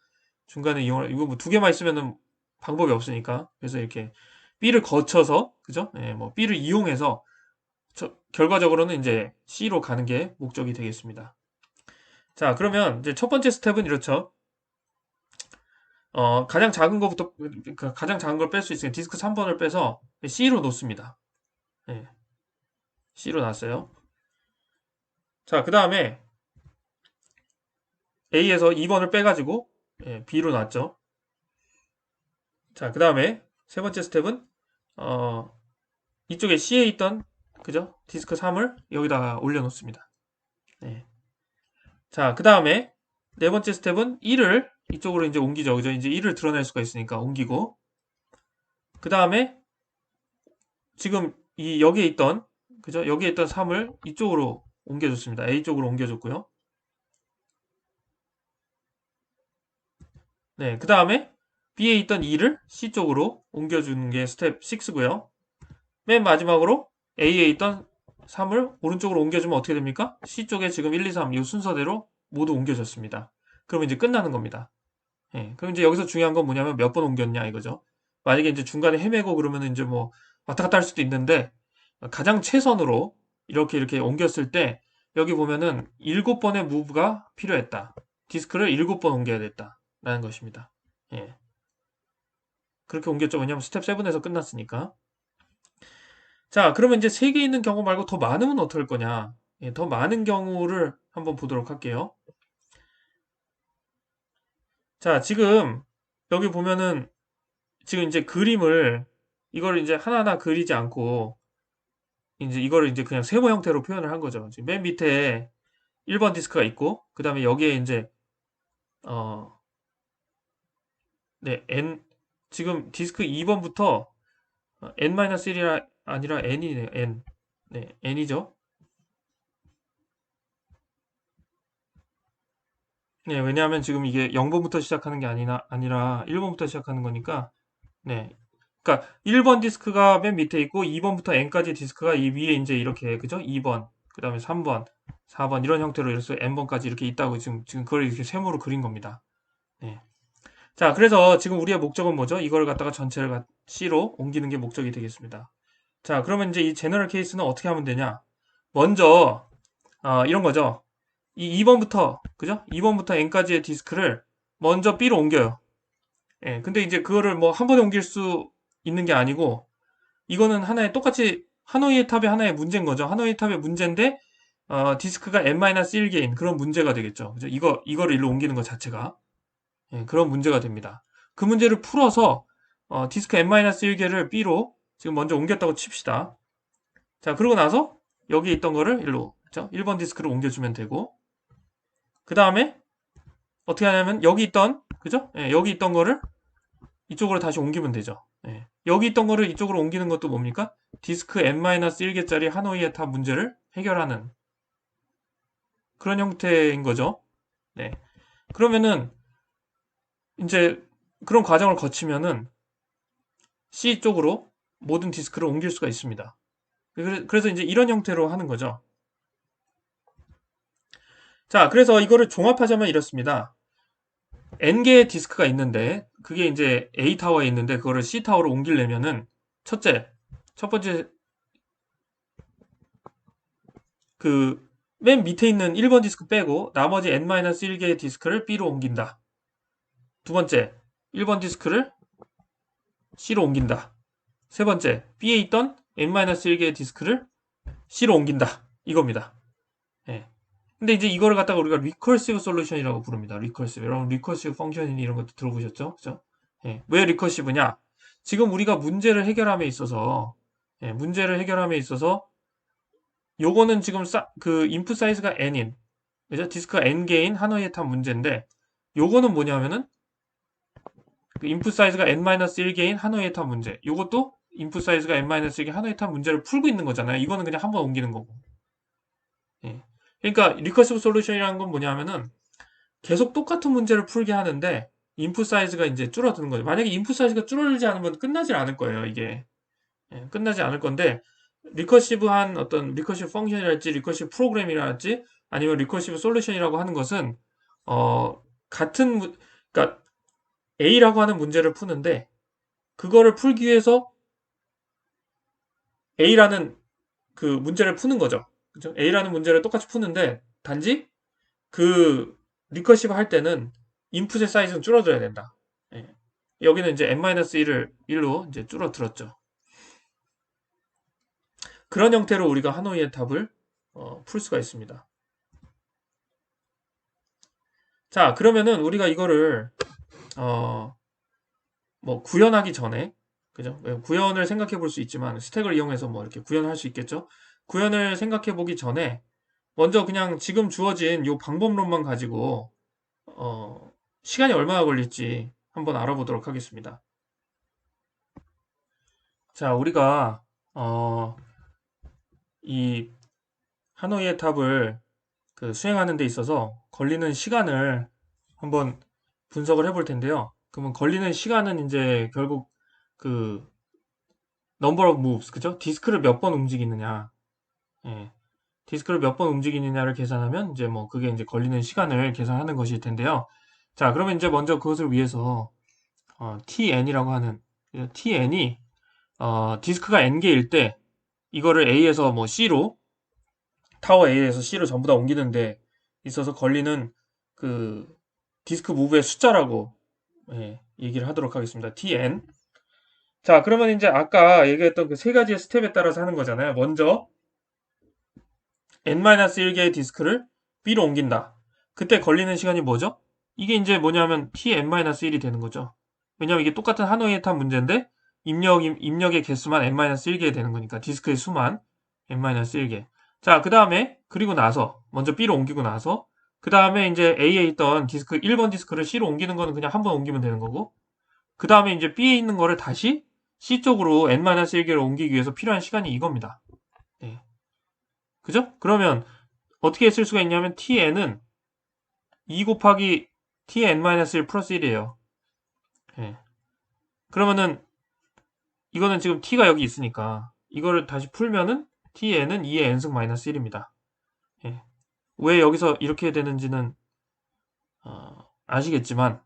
이거 뭐 2개만 있으면은 방법이 없으니까. 그래서 이렇게 B를 거쳐서, 그죠? 예, 뭐 B를 이용해서 결과적으로는 이제 C로 가는 게 목적이 되겠습니다. 자, 그러면 이제 첫 번째 스텝은 이렇죠. 가장 작은 거부터, 그러니까 가장 작은 걸 뺄 수 있으니까 디스크 3번을 빼서 C로 놓습니다. 예, C로 놨어요. 자, 그 다음에 A에서 2번을 빼가지고 B로 놨죠. 자, 그 다음에 세 번째 스텝은 이쪽에 C에 있던, 그죠? 디스크 3을 여기다가 올려놓습니다. 예. 자, 그 다음에 네 번째 스텝은 1을 이쪽으로 이제 옮기죠. 그죠? 이제 1을 드러낼 수가 있으니까 옮기고, 그 다음에 지금 여기에 있던, 그죠? 여기에 있던 3을 이쪽으로 옮겨줬습니다. A 쪽으로 옮겨줬고요. 네, 그 다음에 B에 있던 2를 C 쪽으로 옮겨주는 게 스텝 6고요. 맨 마지막으로 A에 있던 3을 오른쪽으로 옮겨주면 어떻게 됩니까? C 쪽에 지금 1, 2, 3 이 순서대로 모두 옮겨졌습니다. 그러면 이제 끝나는 겁니다. 예, 그럼 이제 여기서 중요한 건 뭐냐면 몇 번 옮겼냐 이거죠. 만약에 이제 중간에 헤매고 그러면 이제 뭐 왔다 갔다 할 수도 있는데 가장 최선으로 이렇게 옮겼을 때 여기 보면은 7번의 무브가 필요했다. 디스크를 7번 옮겨야 됐다라는 것입니다. 예. 그렇게 옮겼죠. 왜냐면 스텝 7에서 끝났으니까. 자, 그러면 이제 3개 있는 경우 말고 더 많으면 어떻게 할 거냐? 예, 더 많은 경우를 한번 보도록 할게요. 자, 지금 여기 보면은 지금 이제 이걸 이제 하나하나 그리지 않고 이제 이거를 이제 그냥 세모 형태로 표현을 한 거죠. 지금 맨 밑에 1번 디스크가 있고 그 다음에 여기에 이제 어, 네, 지금 디스크 2번부터 N-1이 아니라 N이네요. N. 네, N이죠. 네, 왜냐하면 지금 이게 0번부터 시작하는 게 아니라 1번부터 시작하는 거니까, 네. 그러니까 1번 디스크가 맨 밑에 있고 2번부터 N까지 디스크가 이 위에 이제 이렇게, 그죠? 2번, 그 다음에 3번, 4번 이런 형태로 이렇게 N번까지 이렇게 있다고 지금 그걸 이렇게 세모로 그린 겁니다. 네. 자, 그래서 지금 우리의 목적은 뭐죠? 이걸 갖다가 전체를 C로 옮기는 게 목적이 되겠습니다. 자, 그러면 이제 이 제너럴 케이스는 어떻게 하면 되냐? 먼저, 이런 거죠. 이 2번부터, 그죠? 2번부터 N까지의 디스크를 먼저 B로 옮겨요. 예, 근데 이제 그거를 뭐 한 번에 옮길 수 있는 게 아니고, 이거는 하나의 똑같이 하노이의 탑의 하나의 문제인 거죠. 하노이의 탑의 문제인데, 디스크가 N-1개인 그런 문제가 되겠죠. 그죠? 이거를 일로 옮기는 것 자체가. 예, 그런 문제가 됩니다. 그 문제를 풀어서, 디스크 N-1개를 B로 지금 먼저 옮겼다고 칩시다. 자, 그러고 나서 여기 있던 거를 일로, 그죠? 1번 디스크로 옮겨주면 되고, 그 다음에 어떻게 하냐면 여기 있던, 그죠? 예, 여기 있던 거를 이쪽으로 다시 옮기면 되죠. 예. 여기 있던 거를 이쪽으로 옮기는 것도 뭡니까? 디스크 n-1개짜리 하노이의 탑 문제를 해결하는 그런 형태인 거죠. 네. 그러면은 이제 그런 과정을 거치면은 C 쪽으로 모든 디스크를 옮길 수가 있습니다. 그래서 이제 이런 형태로 하는 거죠. 자, 그래서 이거를 종합하자면 이렇습니다. N개의 디스크가 있는데 그게 이제 A 타워에 있는데 그거를 C 타워로 옮기려면은 첫 번째 그 맨 밑에 있는 1번 디스크 빼고 나머지 n-1개의 디스크를 B로 옮긴다. 두 번째, 1번 디스크를 C로 옮긴다. 세 번째, B에 있던 n-1개의 디스크를 C로 옮긴다. 이겁니다. 예. 근데 이제 이거를 갖다가 우리가 리커시브 솔루션이라고 부릅니다. 리커시브. 여러분 리커시브 펑션이니 이런 것도 들어보셨죠? 그죠? 예. 왜 리커시브냐? 지금 우리가 문제를 해결함에 있어서 문제를 해결함에 있어서 요거는 지금 그 인풋 사이즈가 n인 그죠? 디스크가 n개인 하노이의 탑 문제인데 요거는 뭐냐면은 그 인풋 사이즈가 n-1개인 하노이의 탑 문제. 요것도 인풋 사이즈가 n-1개 하노이의 탑 문제를 풀고 있는 거잖아요. 이거는 그냥 한번 옮기는 거고. 예. 그러니까 리커시브 솔루션이라는 건 뭐냐면은 계속 똑같은 문제를 풀게 하는데 인풋 사이즈가 이제 줄어드는 거죠. 만약에 인풋 사이즈가 줄어들지 않으면 끝나질 않을 거예요. 이게 끝나지 않을 건데 리커시브한 어떤 리커시브 펑션이랄지 리커시브 프로그램이랄지 아니면 리커시브 솔루션이라고 하는 것은 같은 그러니까 A라고 하는 문제를 푸는데 그거를 풀기 위해서 A라는 그 문제를 푸는 거죠. 그죠? A라는 문제를 똑같이 푸는데 단지 그 리커시브 할 때는 인풋의 사이즈는 줄어들어야 된다. 예. 여기는 이제 n-1을 1로 이제 줄어들었죠. 그런 형태로 우리가 하노이의 탑을 풀 수가 있습니다. 자, 그러면은 우리가 이거를 뭐 구현하기 전에 그죠? 구현을 생각해 볼 수 있지만 스택을 이용해서 뭐 이렇게 구현할 수 있겠죠? 구현을 생각해 보기 전에 먼저 그냥 지금 주어진 이 방법론만 가지고 시간이 얼마나 걸릴지 한번 알아보도록 하겠습니다. 자, 우리가 이 하노이의 탑을 그 수행하는 데 있어서 걸리는 시간을 한번 분석을 해볼 텐데요. 그러면 걸리는 시간은 이제 결국 그 number of moves, 그죠? 디스크를 몇 번 움직이느냐, 예, 디스크를 몇 번 움직이느냐를 계산하면 이제 뭐 그게 이제 걸리는 시간을 계산하는 것일 텐데요. 자, 그러면 이제 먼저 그것을 위해서 tn이라고 하는 tn이 디스크가 n개일 때 이거를 A에서 뭐 C로 타워 A에서 C로 전부 다 옮기는데 있어서 걸리는 그 디스크 무브의 숫자라고 얘기를 하도록 하겠습니다. tn. 자, 그러면 이제 아까 얘기했던 그 세 가지의 스텝에 따라서 하는 거잖아요. 먼저 n-1개의 디스크를 B로 옮긴다. 그때 걸리는 시간이 뭐죠? 이게 이제 뭐냐면 tn-1이 되는 거죠. 왜냐면 이게 똑같은 하노이의 탑 문제인데 입력의 개수만 n-1개 되는 거니까 디스크의 수만 n-1개. 자, 그 다음에 그리고 나서 먼저 B로 옮기고 나서 그 다음에 이제 A에 있던 디스크 1번 디스크를 C로 옮기는 거는 그냥 한 번 옮기면 되는 거고 그 다음에 이제 B에 있는 거를 다시 C 쪽으로 n-1개로 옮기기 위해서 필요한 시간이 이겁니다. 네. 그죠? 그러면 어떻게 쓸 수가 있냐면 tn은 2 곱하기 tn-1 플러스 1이에요. 네. 그러면은 이거는 지금 t가 여기 있으니까 이거를 다시 풀면은 tn은 2의 n승 마이너스 1입니다. 예. 왜 여기서 이렇게 되는지는 아시겠지만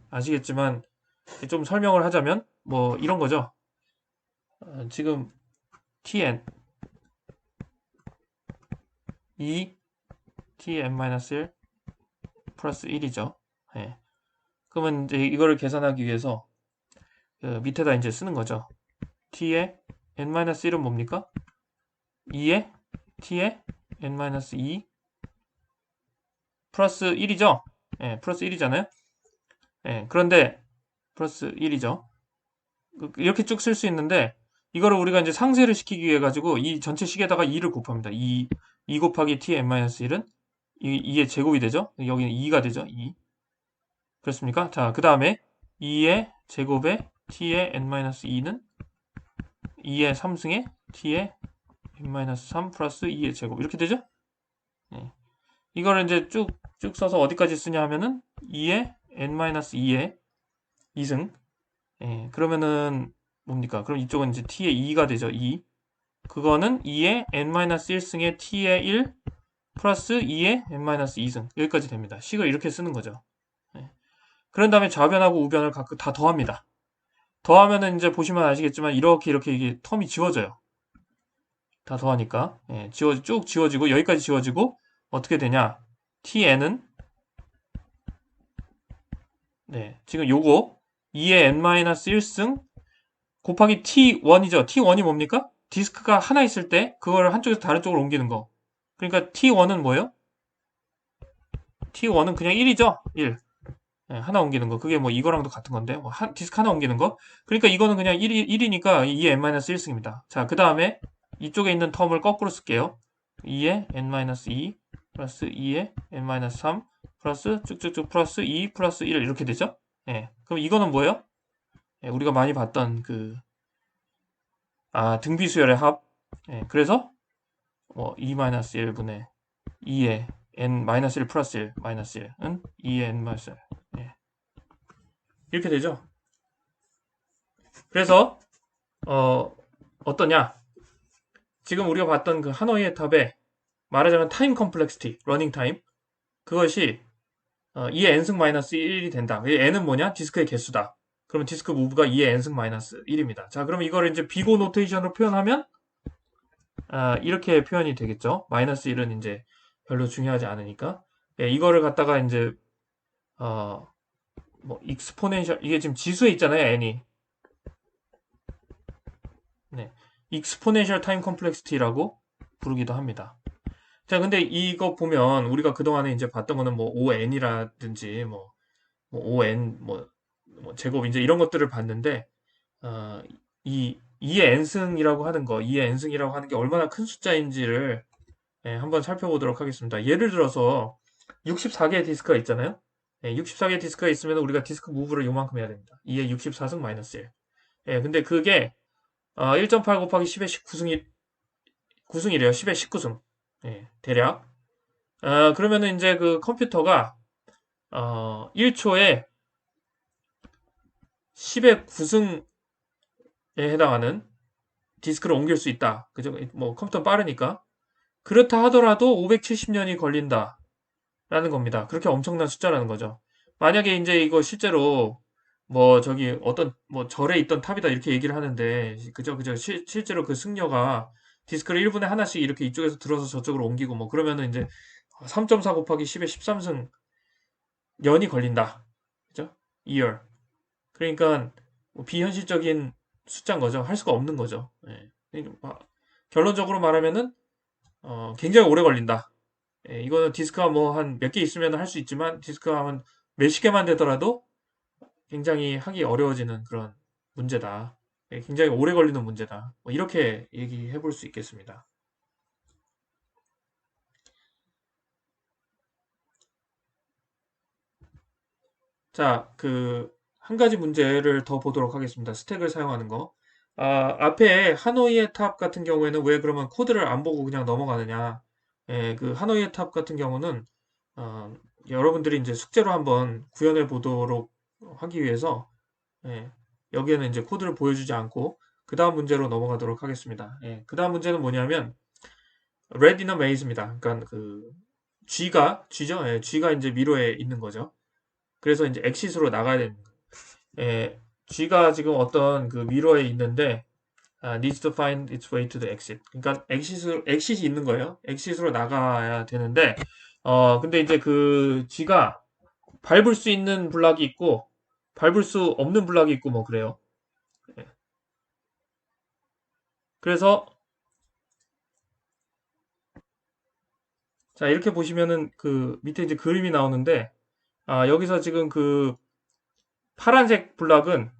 아시겠지만 좀 설명을 하자면 뭐 이런 거죠. 지금 tn 2 tn-1 플러스 1이죠. 예. 그러면 이제 이거를 계산하기 위해서 그 밑에다 이제 쓰는 거죠. t의 n-1은 뭡니까? 2의 t의 n-2 플러스 1이죠? 예, 플러스 1이잖아요? 예, 그런데 플러스 1이죠. 이렇게 쭉 쓸 수 있는데 이거를 우리가 이제 상쇄를 시키기 위해 가지고 이 전체 식에다가 2를 곱합니다. 2 곱하기 t n-1은 2의 제곱이 되죠. 여기는 2가 되죠. 2. 그렇습니까? 자, 그 다음에 2의 제곱에 t의 n-2는 2의 3승에 t의 n-3 플러스 2의 제곱 이렇게 되죠? 네. 이거를 이제 쭉 써서 어디까지 쓰냐 하면은 2의 n-2의 2승. 예, 그러면은 뭡니까? 그럼 이쪽은 이제 t의 2가 되죠. 2. 그거는 2의 n-1승의 t의 1 플러스 2의 n-2승 여기까지 됩니다. 식을 이렇게 쓰는 거죠. 예. 그런 다음에 좌변하고 우변을 각각 다 더합니다. 더하면은 이제 보시면 아시겠지만 이렇게 이게 텀이 지워져요. 다 더하니까 예, 쭉 지워지고 여기까지 지워지고 어떻게 되냐? tn은 네, 지금 요거 2의 n-1승 곱하기 t1이죠. t1이 뭡니까? 디스크가 하나 있을 때 그걸 한쪽에서 다른 쪽으로 옮기는 거. 그러니까 t1은 뭐예요? t1은 그냥 1이죠. 1. 예, 하나 옮기는 거. 그게 뭐 이거랑도 같은 건데 뭐 디스크 하나 옮기는 거. 그러니까 이거는 그냥 1이니까 2의 n-1승입니다. 자, 그 다음에 이쪽에 있는 텀을 거꾸로 쓸게요. 2의 n-2 플러스 2의 n-3 플러스 쭉쭉쭉 플러스 2 플러스 1 이렇게 되죠. 예, 그럼 이거는 뭐예요? 예, 우리가 많이 봤던 그 등비수열의 합. 예, 그래서 뭐 2-1분의 2의 n-1 플러스 1 마이너스 1은 2의 n-1 예, 이렇게 되죠. 그래서 어떠냐? 지금 우리가 봤던 그 하노이의 탑에 말하자면 타임 컴플렉시티, 러닝 타임 그것이 2의 n승 마이너스 1이 된다. n은 뭐냐? 디스크의 개수다. 그러면 디스크 무브가 2의 n승 마이너스 1입니다. 자, 그럼 이거를 이제 비고 노테이션으로 표현하면 이렇게 표현이 되겠죠. 마이너스 1은 이제 별로 중요하지 않으니까. 예, 이거를 갖다가 이제 뭐 익스포넨셜 이게 지금 지수에 있잖아요, n이. 네. 익스포넨셜 타임 컴플렉시티라고 부르기도 합니다. 자, 근데 이거 보면 우리가 그동안에 이제 봤던 거는 뭐 ON이라든지 뭐 ON 뭐 제곱 이제 이런 것들을 봤는데 이 2의 n승이라고 하는 거, 2의 n승이라고 하는 게 얼마나 큰 숫자인지를 한번 살펴보도록 하겠습니다. 예를 들어서 64개의 디스크가 있잖아요. 64개의 디스크가 있으면 우리가 디스크 무브를 요만큼 해야 됩니다. 2의 64승 마이너스 1. 근데 그게 1.8 곱하기 10의 19승이 9승이래요. 10의 19승. 대략. 그러면은 이제 그 컴퓨터가 1초에 10의 9승에 해당하는 디스크를 옮길 수 있다. 그죠? 뭐 컴퓨터 빠르니까. 그렇다 하더라도 570년이 걸린다. 라는 겁니다. 그렇게 엄청난 숫자라는 거죠. 만약에 이제 이거 실제로 뭐 저기 어떤 뭐 절에 있던 탑이다 이렇게 얘기를 하는데 그죠 실제로 그 승려가 디스크를 1분에 하나씩 이렇게 이쪽에서 들어서 저쪽으로 옮기고 뭐 그러면은 이제 3.4 곱하기 10의 13승 년이 걸린다. 그죠? year. 그러니까 뭐 비현실적인 숫자인 거죠. 할 수가 없는 거죠. 그러니까 결론적으로 말하면은 굉장히 오래 걸린다. 이거는 디스크가 뭐 한 몇 개 있으면 할 수 있지만 디스크가 한 몇십 개만 되더라도 굉장히 하기 어려워지는 그런 문제다. 굉장히 오래 걸리는 문제다. 뭐 이렇게 얘기해 볼 수 있겠습니다. 자, 한 가지 문제를 더 보도록 하겠습니다. 스택을 사용하는 거. 앞에 하노이의 탑 같은 경우에는 왜 그러면 코드를 안 보고 그냥 넘어가느냐. 그 하노이의 탑 같은 경우는 여러분들이 이제 숙제로 한번 구현해 보도록 하기 위해서 여기에는 이제 코드를 보여주지 않고 그 다음 문제로 넘어가도록 하겠습니다. 그 다음 문제는 뭐냐면 red in a maze입니다. 그러니까 G죠? G가 이제 미로에 있는 거죠. 그래서 이제 엑시스로 나가야 되는 거예요. G가 지금 어떤 그 미로에 있는데 needs to find its way to the exit. 그러니까 엑시스 있는 거예요. 엑시스로 나가야 되는데 근데 이제 그 G가 밟을 수 있는 블락이 있고 밟을 수 없는 블락이 있고 뭐 그래요. 그래서 자 이렇게 보시면은 그 밑에 이제 그림이 나오는데 여기서 지금 그 파란색 블락은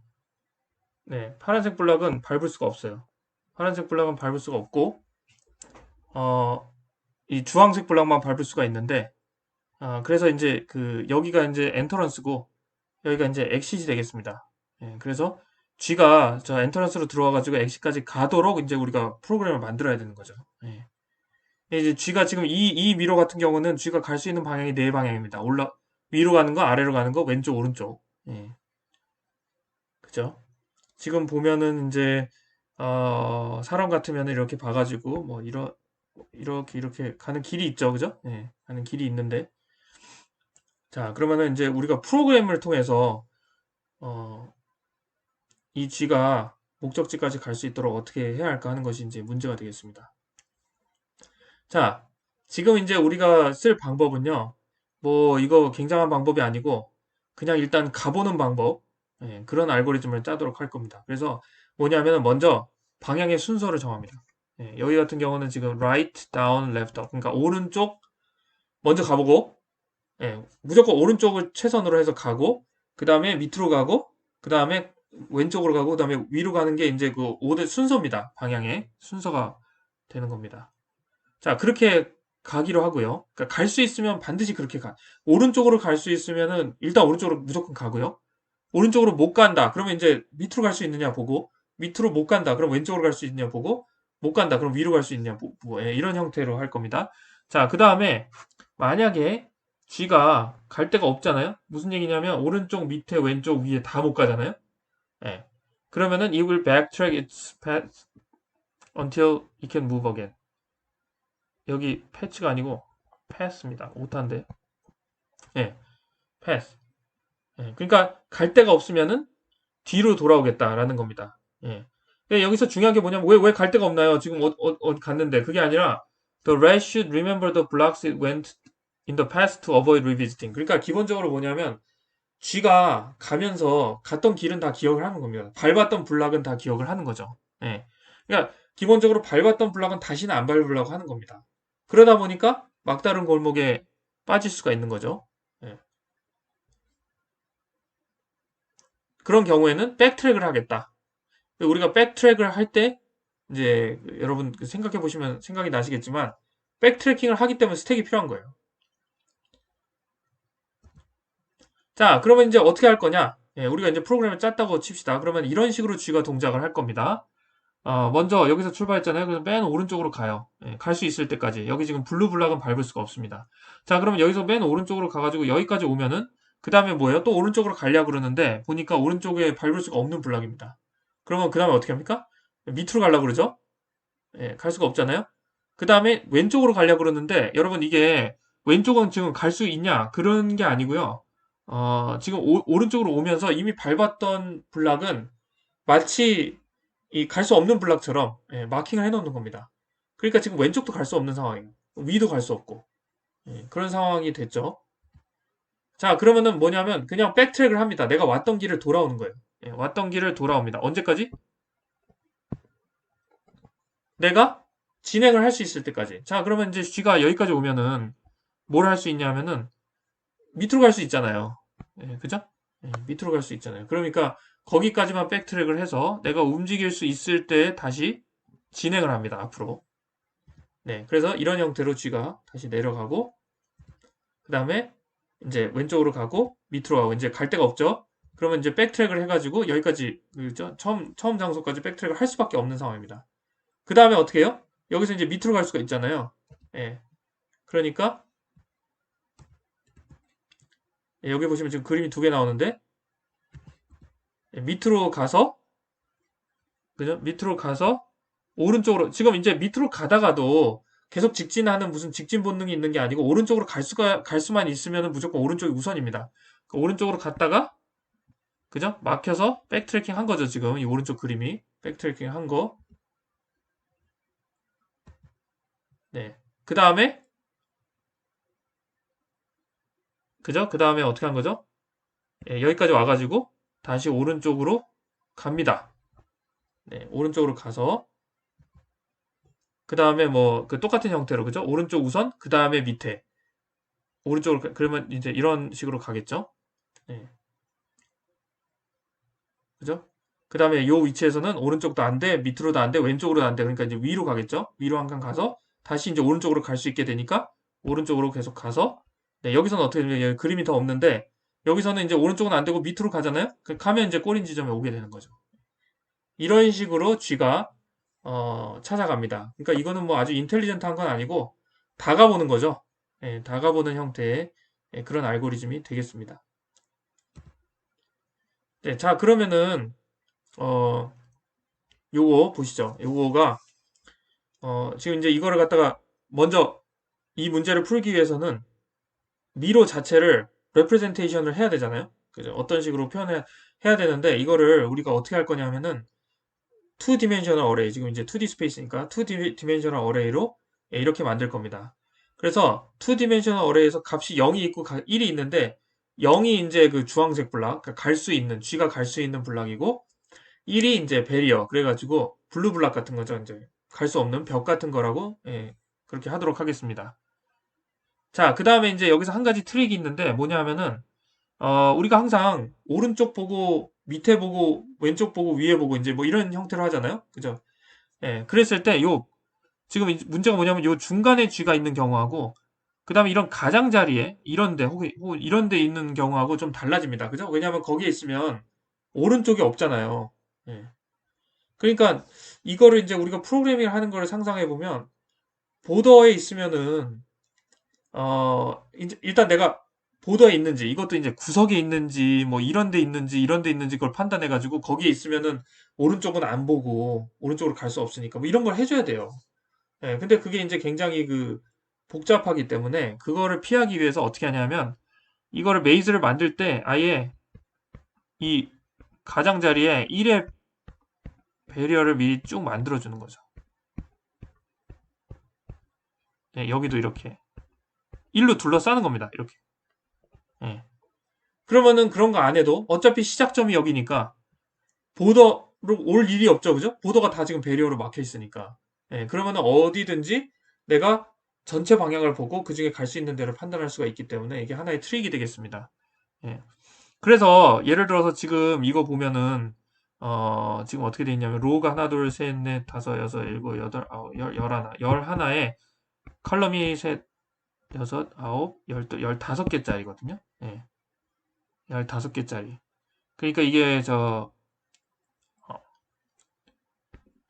파란색 블락은 밟을 수가 없어요. 파란색 블락은 밟을 수가 없고, 이 주황색 블락만 밟을 수가 있는데, 그래서 이제 여기가 이제 엔터런스고, 여기가 이제 엑싯이 되겠습니다. 예, 그래서 G가 저 엔터런스로 들어와가지고 엑싯까지 가도록 이제 우리가 프로그램을 만들어야 되는 거죠. 예. 이제 G가 지금 이 미러 같은 경우는 G가 갈 수 있는 방향이 네 방향입니다. 위로 가는 거, 아래로 가는 거, 왼쪽, 오른쪽. 예. 그죠? 지금 보면은 이제 사람 같으면 이렇게 봐가지고 뭐 이렇게 가는 길이 있죠, 그죠? 예, 가는 길이 있는데 자 그러면은 이제 우리가 프로그램을 통해서 어, 이 G가 목적지까지 갈 수 있도록 어떻게 해야 할까 하는 것이 이제 문제가 되겠습니다. 자, 지금 이제 우리가 쓸 방법은요, 뭐 이거 굉장한 방법이 아니고 그냥 일단 가보는 방법, 예, 그런 알고리즘을 짜도록 할 겁니다. 그래서 뭐냐면은 먼저 방향의 순서를 정합니다. 예, 여기 같은 경우는 지금 right, down, left, up. 그러니까 오른쪽 먼저 가보고, 예, 무조건 오른쪽을 최선으로 해서 가고, 그 다음에 밑으로 가고, 그 다음에 왼쪽으로 가고, 그 다음에 위로 가는 게 이제 그 오의 순서입니다. 방향의 순서가 되는 겁니다. 자, 그렇게 가기로 하고요. 그러니까 갈 수 있으면 반드시 그렇게 가. 오른쪽으로 갈 수 있으면은 일단 오른쪽으로 무조건 가고요. 오른쪽으로 못 간다. 그러면 이제 밑으로 갈 수 있느냐 보고, 밑으로 못 간다. 그럼 왼쪽으로 갈 수 있느냐 보고, 못 간다. 그럼 위로 갈 수 있느냐 보고, 예, 이런 형태로 할 겁니다. 자, 그 다음에 만약에 G가 갈 데가 없잖아요. 무슨 얘기냐면 오른쪽, 밑에, 왼쪽, 위에 다 못 가잖아요. 예. 그러면은 it will backtrack its path until it can move again. 여기 패치가 아니고 패스입니다. 오타인데. 예, 패스. 예, 그러니까 갈 데가 없으면은 뒤로 돌아오겠다라는 겁니다. 예. 근데 여기서 중요한 게 뭐냐면 왜 갈 데가 없나요? 지금 어디 갔는데 그게 아니라 the rat should remember the blocks it went in the past to avoid revisiting. 그러니까 기본적으로 뭐냐면 쥐가 가면서 갔던 길은 다 기억을 하는 겁니다. 밟았던 블락은 다 기억을 하는 거죠. 예. 그러니까 기본적으로 밟았던 블락은 다시는 안 밟으려고 하는 겁니다. 그러다 보니까 막다른 골목에 빠질 수가 있는 거죠. 예. 그런 경우에는 백트랙을 하겠다. 우리가 백트랙을 할 때 이제 여러분 생각해 보시면 생각이 나시겠지만 백트래킹을 하기 때문에 스택이 필요한 거예요. 자, 그러면 이제 어떻게 할 거냐? 예, 우리가 이제 프로그램을 짰다고 칩시다. 그러면 이런 식으로 쥐가 동작을 할 겁니다. 먼저 여기서 출발했잖아요. 그래서 맨 오른쪽으로 가요. 예, 갈 수 있을 때까지. 여기 지금 블루 블락은 밟을 수가 없습니다. 자, 그러면 여기서 맨 오른쪽으로 가가지고 여기까지 오면은 그 다음에 뭐예요? 또 오른쪽으로 가려고 그러는데 보니까 오른쪽에 밟을 수가 없는 블락입니다. 그러면 그 다음에 어떻게 합니까? 밑으로 가려고 그러죠? 예, 갈 수가 없잖아요. 그 다음에 왼쪽으로 가려고 그러는데 여러분 이게 왼쪽은 지금 갈 수 있냐? 그런 게 아니고요. 지금 오른쪽으로 오면서 이미 밟았던 블락은 마치 이 갈 수 없는 블락처럼 예, 마킹을 해놓는 겁니다. 그러니까 지금 왼쪽도 갈 수 없는 상황이에요. 위도 갈 수 없고 예, 그런 상황이 됐죠. 자, 그러면은 뭐냐면 그냥 백트랙을 합니다. 내가 왔던 길을 돌아오는 거예요. 예, 왔던 길을 돌아옵니다. 언제까지? 내가 진행을 할 수 있을 때까지. 자, 그러면 이제 G가 여기까지 오면은 뭘 할 수 있냐면은 밑으로 갈 수 있잖아요. 예, 그죠? 예, 밑으로 갈 수 있잖아요. 그러니까 거기까지만 백트랙을 해서 내가 움직일 수 있을 때 다시 진행을 합니다. 앞으로. 네, 그래서 이런 형태로 G가 다시 내려가고 그 다음에 이제 왼쪽으로 가고 밑으로 가고 이제 갈 데가 없죠. 그러면 이제 백트랙을 해가지고 여기까지 그죠? 처음 장소까지 백트랙을 할 수밖에 없는 상황입니다. 그 다음에 어떻게 해요? 여기서 이제 밑으로 갈 수가 있잖아요. 예. 그러니까 예, 여기 보시면 지금 그림이 두 개 나오는데 예, 밑으로 가서 그죠? 밑으로 가서 오른쪽으로 지금 이제 밑으로 가다가도 계속 직진하는 무슨 직진 본능이 있는 게 아니고 오른쪽으로 갈 수만 있으면 무조건 오른쪽이 우선입니다. 그 오른쪽으로 갔다가 그죠? 막혀서 백트래킹 한 거죠, 지금. 이 오른쪽 그림이. 백트래킹 한 거. 네. 그 다음에, 그죠? 그 다음에 어떻게 한 거죠? 예, 여기까지 와가지고, 다시 오른쪽으로 갑니다. 네, 오른쪽으로 가서, 그 다음에 뭐, 그 똑같은 형태로, 그죠? 오른쪽 우선, 그 다음에 밑에. 오른쪽으로, 그러면 이제 이런 식으로 가겠죠? 네. 그죠? 그 다음에 요 위치에서는 오른쪽도 안 돼, 밑으로도 안 돼, 왼쪽으로도 안 돼. 그러니까 이제 위로 가겠죠? 위로 한 칸 가서 다시 이제 오른쪽으로 갈 수 있게 되니까 오른쪽으로 계속 가서 네, 여기서는 어떻게 되냐면 여기 그림이 더 없는데 여기서는 이제 오른쪽은 안 되고 밑으로 가잖아요? 가면 이제 꼬린 지점에 오게 되는 거죠. 이런 식으로 쥐가 찾아갑니다. 그러니까 이거는 뭐 아주 인텔리전트한 건 아니고 다가보는 거죠. 예, 다가보는 형태의 그런 알고리즘이 되겠습니다. 네, 자 그러면은 어, 요거 보시죠. 요거가 지금 이제 이거를 갖다가 먼저 이 문제를 풀기 위해서는 미로 자체를 레프레젠테이션을 해야 되잖아요. 그죠? 어떤 식으로 표현해야 해야 되는데 이거를 우리가 어떻게 할 거냐면은 투 디멘셔널 어레이 지금 이제 2D 스페이스니까 투 디멘셔널 어레이로 이렇게 만들 겁니다. 그래서 투 디멘셔널 어레이에서 값이 0이 있고 1이 있는데 0이 이제 그 주황색 블락, 그러니까 갈 수 있는 쥐가 갈 수 있는 블락이고 1이 이제 베리어 그래가지고 블루 블락 같은 거죠. 이제 갈 수 없는 벽 같은 거라고 그렇게 하도록 하겠습니다. 자, 그 다음에 이제 여기서 한 가지 트릭이 있는데 뭐냐면은 우리가 항상 오른쪽 보고 밑에 보고 왼쪽 보고 위에 보고 이제 뭐 이런 형태로 하잖아요. 그죠? 예, 그랬을 때 지금 문제가 뭐냐면 요 중간에 쥐가 있는 경우하고 그 다음에 이런 가장자리에 이런데 혹은 이런데 있는 경우하고 좀 달라집니다. 그죠? 왜냐하면 거기에 있으면 오른쪽이 없잖아요. 예. 그러니까 이거를 이제 우리가 프로그래밍을 하는 거를 상상해 보면 보더에 있으면은 이제 일단 내가 보더에 있는지 이것도 이제 구석에 있는지 뭐 이런 데 있는지 그걸 판단해 가지고 거기에 있으면은 오른쪽은 안 보고 오른쪽으로 갈 수 없으니까 뭐 이런 걸 해줘야 돼요. 예, 근데 그게 이제 굉장히 복잡하기 때문에 그거를 피하기 위해서 어떻게 하냐면 이거를 메이즈를 만들 때 아예 이 가장자리에 1의 배리어를 미리 쭉 만들어 주는 거죠. 예, 여기도 이렇게 1로 둘러싸는 겁니다. 이렇게. 예. 그러면은 그런 거 안 해도 어차피 시작점이 여기니까 보더로 올 일이 없죠. 그죠? 보더가 다 지금 배리어로 막혀 있으니까. 예, 그러면은 어디든지 내가 전체 방향을 보고 그 중에 갈 수 있는 데를 판단할 수가 있기 때문에 이게 하나의 트릭이 되겠습니다. 예. 그래서 예를 들어서 지금 이거 보면은 지금 어떻게 돼 있냐면 로우가 하나, 둘, 셋, 넷, 다섯, 여섯, 일곱, 여덟, 아홉, 열하나에 컬럼이 셋, 여섯, 아홉, 열다섯 개짜리거든요. 예. 15개짜리. 그러니까 이게 어,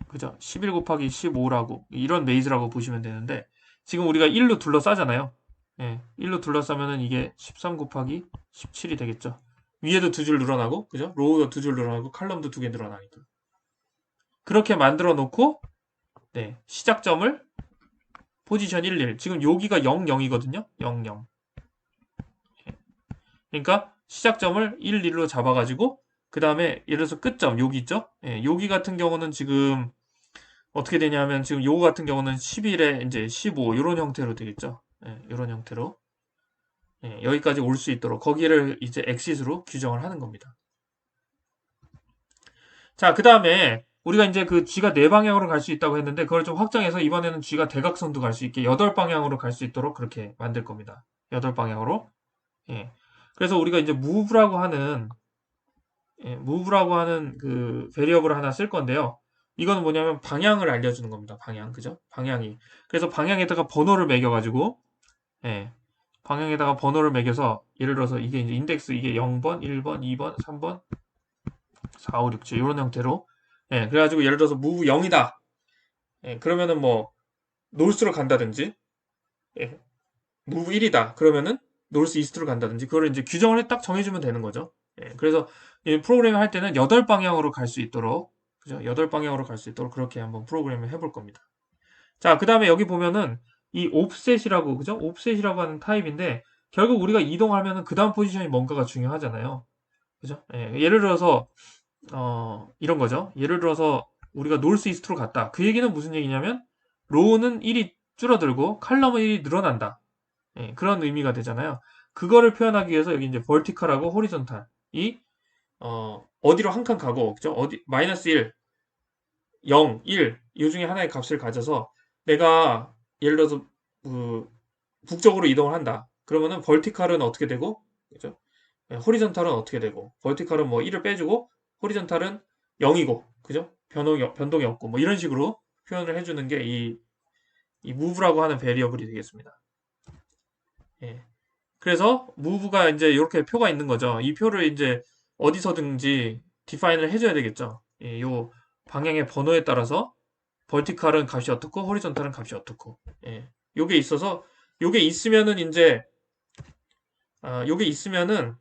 그죠? 11 곱하기 15라고, 이런 메이즈라고 보시면 되는데, 지금 우리가 1로 둘러싸잖아요. 예, 1로 둘러싸면은 이게 13 곱하기 17이 되겠죠. 위에도 두 줄 늘어나고, 그죠? 로우도 두 줄 늘어나고, 칼럼도 두 개 늘어나니까. 그렇게 만들어 놓고, 네, 시작점을 포지션 1, 1. 지금 여기가 0, 0이거든요? 0, 0. 그러니까 시작점을 1, 1로 잡아가지고 그 다음에 예를 들어서 끝점 여기 있죠? 예, 여기 같은 경우는 지금 어떻게 되냐면 지금 요거 같은 경우는 11에 이제 15 이런 형태로 되겠죠? 예, 이런 형태로 여기까지 올 수 있도록 거기를 이제 엑시스로 규정을 하는 겁니다. 자, 그 다음에 우리가 이제 그 G가 네 방향으로 갈 수 있다고 했는데 그걸 좀 확장해서 이번에는 G가 대각선도 갈 수 있게 8방향으로 갈 수 있도록 그렇게 만들 겁니다. 8방향으로. 예. 그래서 우리가 이제 move라고 하는 그 베리어블을 하나 쓸 건데요. 이거는 뭐냐면 방향을 알려주는 겁니다. 방향, 그죠? 방향이. 그래서 방향에다가 번호를 매겨가지고, 예, 방향에다가 번호를 매겨서 예를 들어서 이게 이제 인덱스 이게 0번, 1번, 2번, 3번, 4, 5, 6, 7 이런 형태로, 예, 그래가지고 예를 들어서 move 0이다. 예, 그러면은 뭐 노스로 간다든지, 예, move 1이다. 그러면은 노스 이스트로 간다든지 그거를 이제 규정을 딱 정해주면 되는 거죠. 예, 그래서 이 프로그래밍 할 때는 8방향으로 갈 수 있도록 그죠? 8방향으로 갈 수 있도록 그렇게 한번 프로그램을 해볼 겁니다. 자, 그 다음에 여기 보면은 이 옵셋이라고 그죠? 옵셋이라고 하는 타입인데 결국 우리가 이동하면은 그 다음 포지션이 뭔가가 중요하잖아요. 그죠? 예, 예를 들어서 이런 거죠. 예를 들어서 우리가 노스 이스트로 갔다. 그 얘기는 무슨 얘기냐면 로우는 1이 줄어들고 칼럼은 1이 늘어난다. 예, 그런 의미가 되잖아요. 그거를 표현하기 위해서 여기 이제 vertical하고 horizontal 이 어디로 한 칸 가고 그죠? 어디 마이너스 1, 0, 1 이 중에 하나의 값을 가져서 내가 예를 들어서 그 북쪽으로 이동을 한다. 그러면은 vertical은 어떻게 되고 그죠? horizontal은 어떻게 되고 vertical은 뭐 1을 빼주고 horizontal은 0이고, 그죠? 변동이 없고, 뭐 이런 식으로 표현을 해주는 게 이 move라고 하는 베리어블이 되겠습니다. 예. 그래서 move가 이제 이렇게 표가 있는 거죠. 이 표를 이제 어디서든지 디파인을 해줘야 되겠죠. 예, 요 방향의 번호에 따라서 버티칼은 값이 어떻고 호리존탈은 값이 어떻고. 예. 요게 있어서 요게 있으면은 이제 요게 있으면은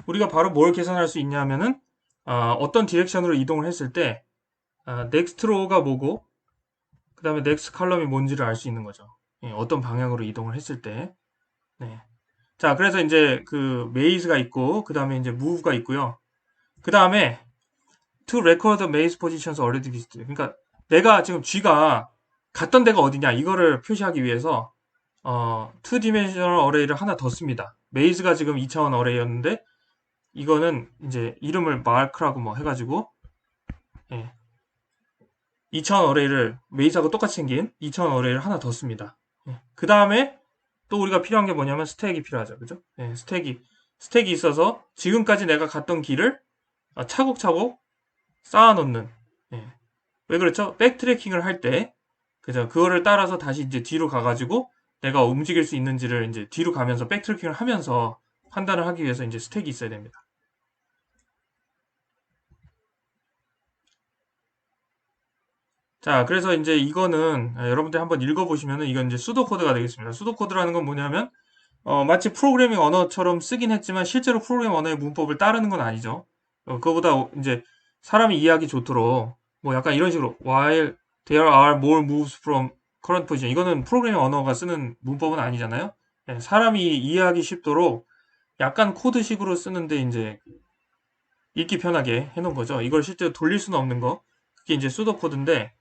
우리가 바로 뭘 계산할 수 있냐면은 어떤 디렉션으로 이동을 했을 때 넥스트 로우가 뭐고 그 다음에 넥스트 칼럼이 뭔지를 알 수 있는 거죠. 예, 어떤 방향으로 이동을 했을 때. 네. 자, 그래서 이제 그 메이즈가 있고 그 다음에 이제 무브가 있고요. 그 다음에 to record the maze positions already visited. 그러니까 내가 지금 G가 갔던 데가 어디냐 이거를 표시하기 위해서 two dimensional array를 하나 더 씁니다. 메이즈가 지금 2차원 어레이였는데 이거는 이제 이름을 마크라고 뭐 해가지고 예, 2차원 어레이를 메이즈하고 똑같이 생긴 2차원 어레이를 하나 더 씁니다. 예, 그 다음에 또 우리가 필요한 게 뭐냐면 스택이 필요하죠. 그죠? 예, 스택이 있어서 지금까지 내가 갔던 길을 차곡차곡 쌓아놓는 예. 왜 그렇죠? 백트래킹을 할 때, 그죠? 그거를 따라서 다시 이제 뒤로 가가지고 내가 움직일 수 있는지를 이제 뒤로 가면서 백트래킹을 하면서 판단을 하기 위해서 이제 스택이 있어야 됩니다. 자, 그래서 이제 이거는 여러분들 한번 읽어보시면은 이건 이제 수도 코드가 되겠습니다. 수도 코드라는 건 뭐냐면 마치 프로그래밍 언어처럼 쓰긴 했지만 실제로 프로그래밍 언어의 문법을 따르는 건 아니죠. 그거보다 이제 사람이 이해하기 좋도록 뭐 약간 이런 식으로 while there are more moves from current position 이거는 프로그래밍 언어가 쓰는 문법은 아니잖아요. 예, 사람이 이해하기 쉽도록 약간 코드식으로 쓰는데 이제 읽기 편하게 해놓은 거죠. 이걸 실제로 돌릴 수는 없는 거 그게 이제 수도 코드인데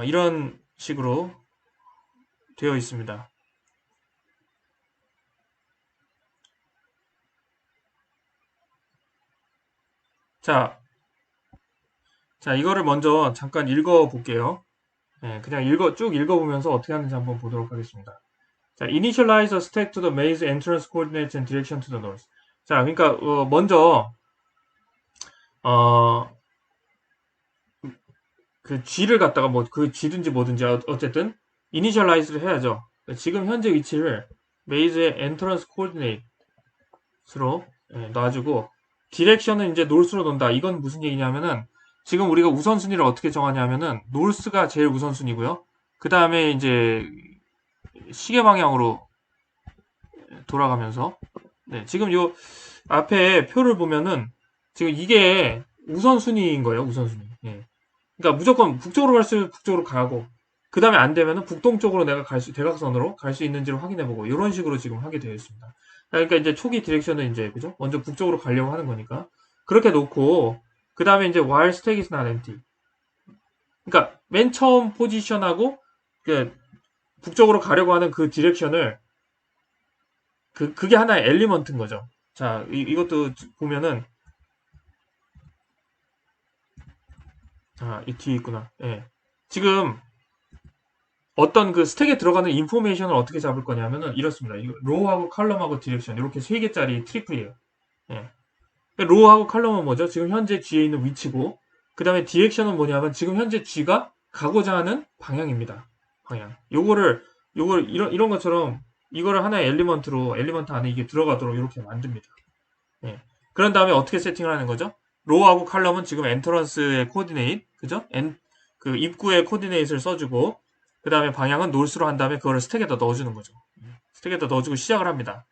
이런 식으로 되어 있습니다. 자, 자 이거를 먼저 잠깐 읽어 볼게요. 네, 그냥 쭉 읽어보면서 어떻게 하는지 한번 보도록 하겠습니다. 자, initialize a stack to the maze entrance coordinates and direction to the north. 자, 그러니까 먼저 어, 그 G를 갖다가 뭐 그 G든지 뭐든지 어쨌든 initialize를 해야죠. 지금 현재 위치를 maze의 entrance coordinate로 놔주고 디렉션은 이제 north로 놓는다. 이건 무슨 얘기냐면은 지금 우리가 우선순위를 어떻게 정하냐면은 north가 제일 우선순위고요. 그 다음에 이제 시계 방향으로 돌아가면서 네, 지금 요 앞에 표를 보면은 지금 이게 우선순위인 거예요. 우선순위. 예. 그러니까 무조건 북쪽으로 갈수록 북쪽으로 가고 그 다음에 안 되면은 북동쪽으로 내가 대각선으로 갈 수 있는지를 확인해보고 이런 식으로 지금 하게 되어 있습니다. 그러니까 이제 초기 디렉션은 이제 그죠? 먼저 북쪽으로 가려고 하는 거니까 그렇게 놓고 그 다음에 이제 while stack is not empty. 그러니까 맨 처음 포지션하고 그 북쪽으로 가려고 하는 그 디렉션을 그게 하나의 엘리먼트인 거죠. 자, 이것도 보면은, 이 뒤에 있구나. 예. 지금 어떤 그 스택에 들어가는 인포메이션을 어떻게 잡을 거냐면은 이렇습니다. 로우하고 칼럼하고 디렉션 이렇게 세 개짜리 트리플이에요. 예. 로우하고 칼럼은 뭐죠? 지금 현재 G에 있는 위치고 그 다음에 디렉션은 뭐냐면 지금 현재 G가 가고자 하는 방향입니다. 방향. 요걸 이런 것처럼 이거를 하나의 엘리먼트 안에 이게 들어가도록 이렇게 만듭니다. 예. 그런 다음에 어떻게 세팅을 하는 거죠? 로우하고 칼럼은 지금 엔터런스의 코디네이트, 그죠? 그 입구의 코디네이트를 써주고, 그 다음에 방향은 놀스로 한 다음에 그거를 스택에다 넣어주는 거죠. 스택에다 넣어주고 시작을 합니다.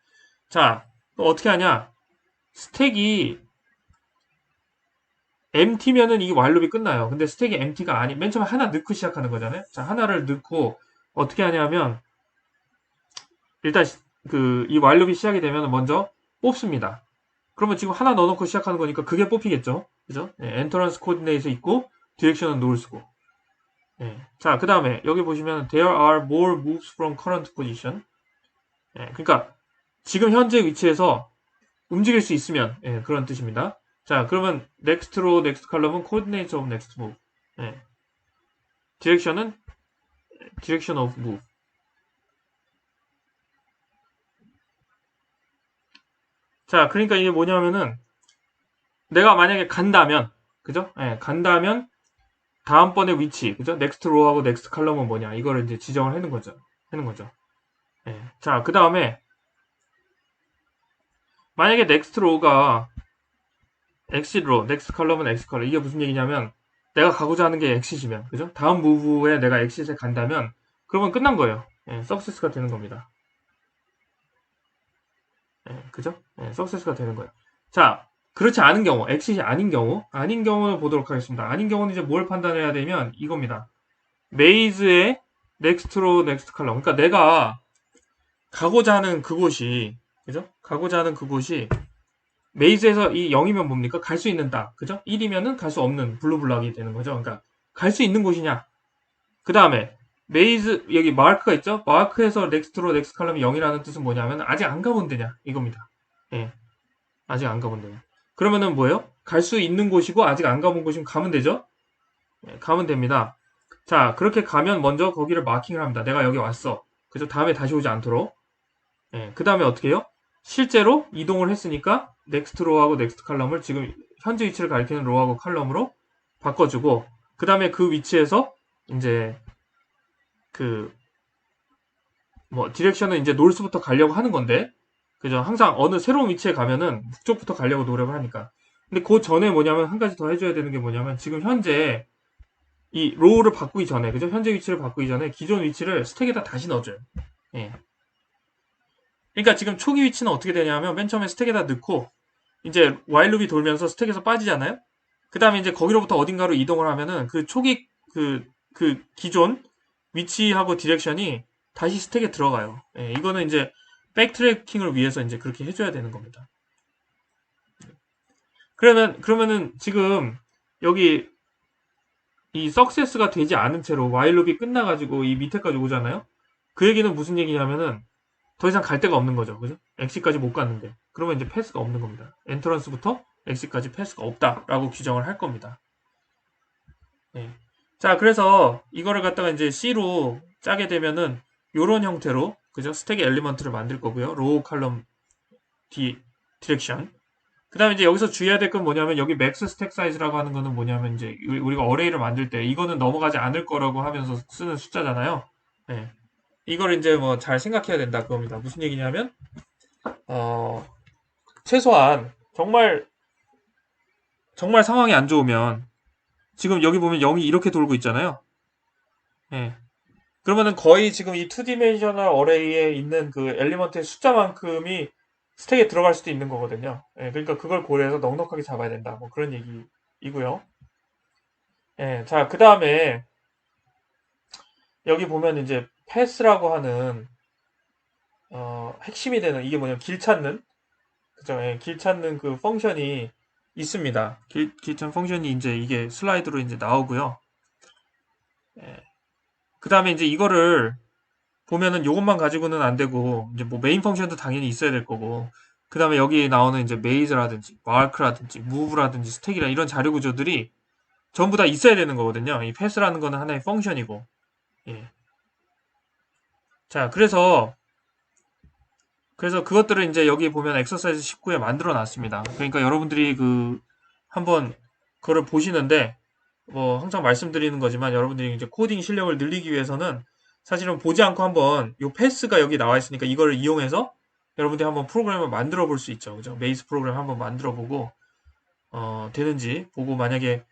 자, 또 어떻게 하냐? 스택이 empty면은 이 whileloop이 끝나요. 근데 스택이 empty가 맨 처음에 하나 넣고 시작하는 거잖아요. 자, 하나를 넣고 어떻게 하냐면, 일단 이 whileloop이 시작이 되면 먼저 뽑습니다. 그러면 지금 하나 넣어놓고 시작하는 거니까 그게 뽑히겠죠. 그죠? 엔터런스 코디네이트 있고 디렉션은 노을수고. 자, 그 다음에 여기 보시면 there are more moves from current position. 그러니까 지금 현재 위치에서 움직일 수 있으면 그런 뜻입니다. 자, 그러면 next row, next column은 coordinates of next move. 디렉션은 direction of move. 자, 그러니까 이게 뭐냐면은 내가 만약에 간다면, 그죠? 예, 간다면 다음번에 위치, 그죠? 넥스트 로우하고 넥스트 칼럼은 뭐냐? 이거를 이제 지정을 해놓은 거죠. 해놓은 거죠. 예. 자, 그 다음에 만약에 넥스트 로우가 엑시 로우, 넥스트 칼럼은 엑시 칼럼. 이게 무슨 얘기냐면 내가 가고자 하는 게 엑시시면, 그죠? 다음 무브에 내가 엑시에 간다면 그러면 끝난 거예요. 예, 석세스가 되는 겁니다. 예, 그죠? 예, 석세스가 되는 거예요. 자, 그렇지 않은 경우, 엑시이 아닌 경우를 보도록 하겠습니다. 아닌 경우는 이제 뭘 판단해야 되면 이겁니다. 메이즈의 넥스트 로우, 넥스트 칼럼. 그러니까 내가 가고자 하는 그곳이, 그죠? 가고자 하는 그곳이 메이즈에서 이 0이면 뭡니까? 갈 수 있는 땅, 그죠? 1이면은 갈 수 없는 블루블락이 되는 거죠. 그러니까 갈 수 있는 곳이냐? 그 다음에 메이즈 여기 마크가 있죠? 마크에서 넥스트 로우, 넥스트 칼럼이 0이라는 뜻은 뭐냐면 아직 안 가본 데냐 이겁니다. 예, 아직 안 가본 데냐. 그러면은 뭐예요? 갈 수 있는 곳이고 아직 안 가본 곳이면 가면 되죠? 예, 가면 됩니다. 자, 그렇게 가면 먼저 거기를 마킹을 합니다. 내가 여기 왔어. 그죠? 다음에 다시 오지 않도록. 예, 그 다음에 어떻게 해요? 실제로 이동을 했으니까 넥스트 로우하고 넥스트 칼럼을 지금 현재 위치를 가리키는 로우하고 칼럼으로 바꿔주고 그 다음에 그 위치에서 이제 그 뭐 디렉션은 이제 노스부터 가려고 하는 건데 그죠? 항상 어느 새로운 위치에 가면은 북쪽부터 가려고 노력을 하니까. 근데 그 전에 뭐냐면 한 가지 더 해줘야 되는 게 뭐냐면 지금 현재 이 로우를 바꾸기 전에 그죠? 현재 위치를 바꾸기 전에 기존 위치를 스택에다 다시 넣어줘요. 예. 그러니까 지금 초기 위치는 어떻게 되냐면 맨 처음에 스택에다 넣고 이제 와일룹이 돌면서 스택에서 빠지잖아요. 그 다음에 이제 거기로부터 어딘가로 이동을 하면은 그 초기 그 기존 위치하고 디렉션이 다시 스택에 들어가요. 예, 이거는 이제 백트래킹을 위해서 이제 그렇게 해줘야 되는 겁니다. 그러면은 지금 여기 이 석세스가 되지 않은 채로 와일룹이 끝나가지고 이 밑에까지 오잖아요. 그 얘기는 무슨 얘기냐면은 더 이상 갈 데가 없는 거죠. 그죠? 엑시까지 못 갔는데. 그러면 이제 패스가 없는 겁니다. 엔터런스부터 엑시까지 패스가 없다라고 규정을 할 겁니다. 네. 자, 그래서 이거를 갖다가 이제 C로 짜게 되면은 요런 형태로 그죠? 스택의 엘리먼트를 만들 거고요. 로우 칼럼 디렉션. 그 다음에 이제 여기서 주의해야 될 건 뭐냐면 여기 맥스 스택 사이즈라고 하는 거는 뭐냐면 이제 우리가 어레이를 만들 때 이거는 넘어가지 않을 거라고 하면서 쓰는 숫자잖아요. 네. 이걸 이제 뭐 잘 생각해야 된다 그겁니다. 무슨 얘기냐면 어, 최소한 정말 상황이 안 좋으면 지금 여기 보면 0이 이렇게 돌고 있잖아요. 예. 그러면은 거의 지금 이 2디멘셔널 어레이에 있는 그 엘리먼트의 숫자만큼이 스택에 들어갈 수도 있는 거거든요. 예, 그러니까 그걸 고려해서 넉넉하게 잡아야 된다. 뭐 그런 얘기이고요. 예, 자, 그 다음에 여기 보면 이제 패스라고 하는 핵심이 되는 이게 뭐냐면 길 찾는 그죠? 예, 길 찾는 그 펑션이 있습니다. 길 찾는 펑션이 이제 이게 슬라이드로 이제 나오고요. 예. 그 다음에 이제 이거를 보면은 요것만 가지고는 안 되고 이제 뭐 메인 펑션도 당연히 있어야 될 거고 그 다음에 여기 나오는 이제 메이즈라든지 마크라든지 무브라든지 스택이라 이런 자료 구조들이 전부 다 있어야 되는 거거든요. 이 패스라는 거는 하나의 펑션이고 예. 자 그래서 그것들을 이제 여기 보면 엑서사이즈 19에 만들어 놨습니다. 그러니까 여러분들이 그 한번 그거를 보시는데 뭐 항상 말씀드리는 거지만 여러분들이 이제 코딩 실력을 늘리기 위해서는 사실은 보지 않고 한번 요 패스가 여기 나와 있으니까 이거를 이용해서 여러분들이 한번 프로그램을 만들어 볼 수 있죠. 그죠? 메이스 프로그램 한번 만들어 보고 되는지 보고 만약에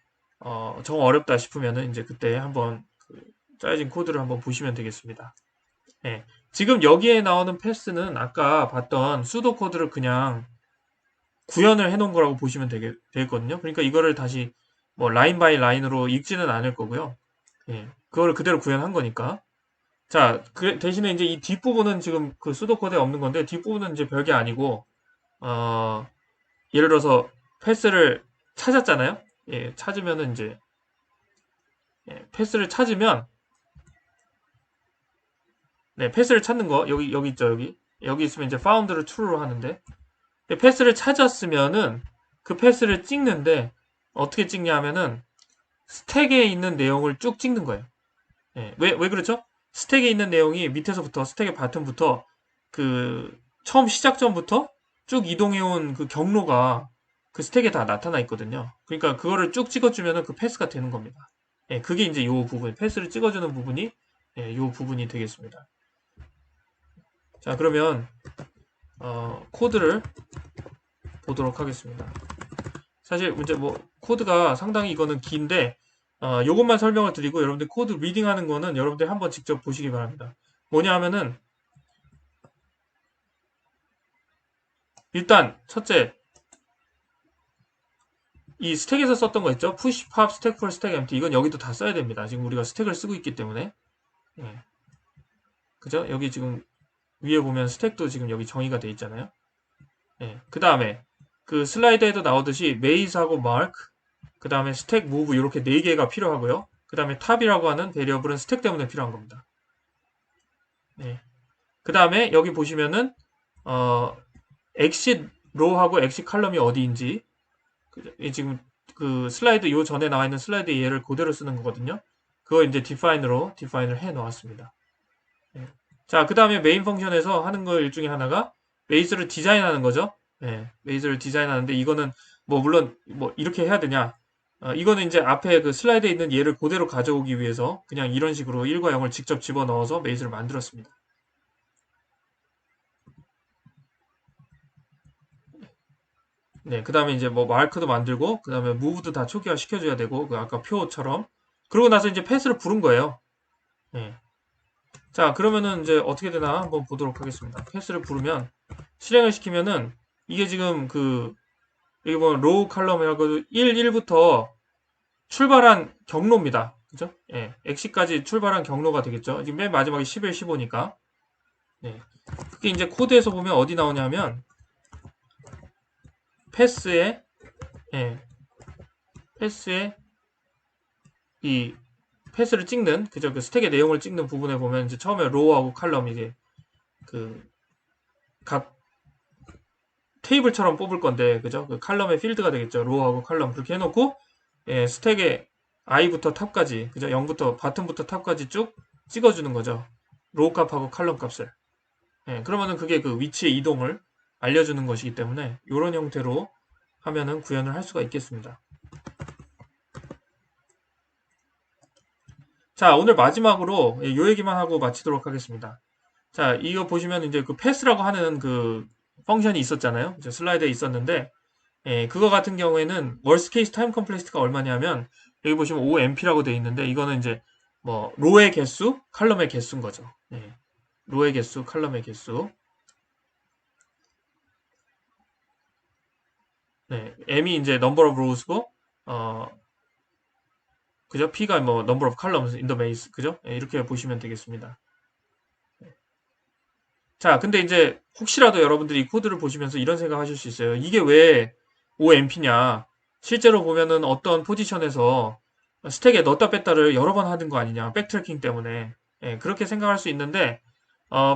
정 어렵다 싶으면은 이제 그때 한번 그 짜여진 코드를 한번 보시면 되겠습니다. 예. 지금 여기에 나오는 패스는 아까 봤던 수도 코드를 그냥 구현을 해놓은 거라고 보시면 되겠거든요. 그러니까 이거를 다시 뭐 라인 바이 라인으로 읽지는 않을 거고요. 예. 그거를 그대로 구현한 거니까. 자, 대신에 이제 이 뒷부분은 지금 그 수도 코드에 없는 건데 뒷부분은 이제 별게 아니고 어, 예를 들어서 패스를 찾았잖아요. 예, 찾으면은 이제 패스를 찾으면 네, 패스를 찾는 거 여기 있죠, 여기 있으면 이제 found를 true로 하는데 패스를 찾았으면은 그 패스를 찍는데 어떻게 찍냐 하면은 스택에 있는 내용을 쭉 찍는 거예요. 예, 왜 그렇죠? 스택에 있는 내용이 밑에서부터 스택의 바텀부터 그 처음 시작점부터 쭉 이동해온 그 경로가 그 스택에 다 나타나 있거든요. 그러니까 그거를 쭉 찍어주면은 그 패스가 되는 겁니다. 예, 그게 이제 요 부분, 패스를 찍어주는 부분이, 예, 요 부분이 되겠습니다. 자, 그러면, 코드를 보도록 하겠습니다. 사실 이제 뭐, 코드가 상당히 이거는 긴데, 요것만 설명을 드리고, 여러분들 코드 리딩 하는 거는 여러분들 한번 직접 보시기 바랍니다. 뭐냐 하면은, 일단, 첫째, 이 스택에서 썼던 거 있죠? push, pop, stack for stack empty. 이건 여기도 다 써야 됩니다. 지금 우리가 스택을 쓰고 있기 때문에. 예. 그죠? 여기 지금 위에 보면 스택도 지금 여기 정의가 돼 있잖아요. 예. 그 다음에 그 슬라이드에도 나오듯이 maze하고 mark, 그 다음에 stack, move 이렇게 4개가 필요하고요. 그 다음에 탑이라고 하는 베리어블은 스택 때문에 필요한 겁니다. 예. 그 다음에 여기 보시면은 exit row하고 exit column이 어디인지 지금 그 슬라이드 요 전에 나와 있는 슬라이드 얘를 그대로 쓰는 거거든요. 그거 이제 디파인을 해 놓았습니다. 예. 자, 그 다음에 메인 펑션에서 하는 거 중에 하나가 메이즈를 디자인하는 거죠. 예, 메이즈를 디자인하는데 이거는 뭐 물론 뭐 이렇게 해야 되냐? 이거는 이제 앞에 그 슬라이드에 있는 얘를 그대로 가져오기 위해서 그냥 이런 식으로 1과 0을 직접 집어넣어서 메이즈를 만들었습니다. 네, 그 다음에 이제 뭐 마크도 만들고 그 다음에 무브도 다 초기화 시켜줘야 되고 그 아까 표처럼 그러고 나서 이제 패스를 부른 거예요. 예. 자, 그러면은 이제 어떻게 되나 한번 보도록 하겠습니다. 패스를 부르면 실행을 시키면은 이게 지금 그 여기 보면 로우 칼럼이라고 1, 1부터 출발한 경로입니다. 그죠? 예. 엑시까지 출발한 경로가 되겠죠. 지금 맨 마지막에 11, 15니까. 예. 그게 이제 코드에서 보면 어디 나오냐면 패스에 예. 패스에 이 패스를 찍는 그죠? 그 스택의 내용을 찍는 부분에 보면 이제 처음에 로우하고 칼럼 이게 그 각 테이블처럼 뽑을 건데 그죠? 그 칼럼의 필드가 되겠죠. 로우하고 칼럼 그렇게 해놓고 예, 스택의 i부터 탑까지 그죠? 0부터 바텀부터 탑까지 쭉 찍어주는 거죠. 로우 값하고 칼럼 값을. 예, 그러면은 그게 그 위치의 이동을 알려주는 것이기 때문에 이런 형태로 하면은 구현을 할 수가 있겠습니다. 자, 오늘 마지막으로 예, 요 얘기만 하고 마치도록 하겠습니다. 자, 이거 보시면 이제 그 패스라고 하는 그 펑션이 있었잖아요. 이제 슬라이드에 있었는데, 예, 그거 같은 경우에는 worst case time complexity가 얼마냐면 여기 보시면 OMP라고 되어 있는데 이거는 이제 뭐 로의 개수, 칼럼의 개수인 거죠. 예, 로의 개수, 칼럼의 개수. 네, M이 이제 number of rows고 그죠? P가 뭐 number of columns in the maze, 그죠? 예, 이렇게 보시면 되겠습니다. 자, 근데 이제 혹시라도 여러분들이 이 코드를 보시면서 이런 생각 하실 수 있어요. 이게 왜 OMP냐? 실제로 보면은 어떤 포지션에서 스택에 넣었다 뺐다를 여러 번 하는 거 아니냐? 백트래킹 때문에. 예, 그렇게 생각할 수 있는데,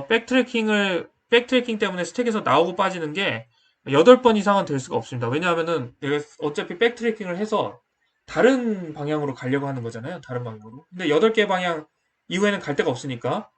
백트래킹 때문에 스택에서 나오고 빠지는 게 8번 이상은 될 수가 없습니다. 왜냐하면은 내가 어차피 백트래킹을 해서 다른 방향으로 가려고 하는 거잖아요. 다른 방향으로. 근데 8개 방향 이후에는 갈 데가 없으니까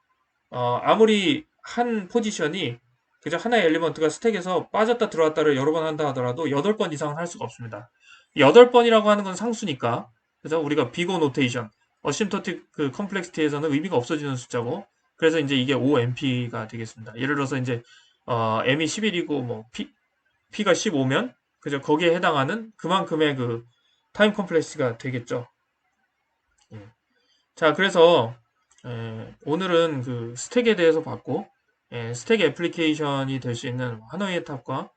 아무리 한 포지션이 그저 하나의 엘리먼트가 스택에서 빠졌다 들어왔다를 여러 번 한다 하더라도 8번 이상은 할 수가 없습니다. 8번이라고 하는 건 상수니까 그래서 우리가 비고 노테이션 어심토틱 그 컴플렉시티에서는 의미가 없어지는 숫자고 그래서 이제 이게 OMP가 되겠습니다. 예를 들어서 이제 M이 11이고 뭐 P가 15면 그죠 거기에 해당하는 그만큼의 그 타임 컴플렉시티가 되겠죠. 예. 자, 그래서 오늘은 그 스택에 대해서 봤고 스택 애플리케이션이 될 수 있는 하노이의 탑과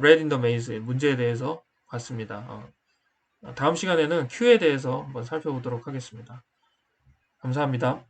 레드 인 더 메이즈의 문제에 대해서 봤습니다. 다음 시간에는 Q에 대해서 한번 살펴보도록 하겠습니다. 감사합니다.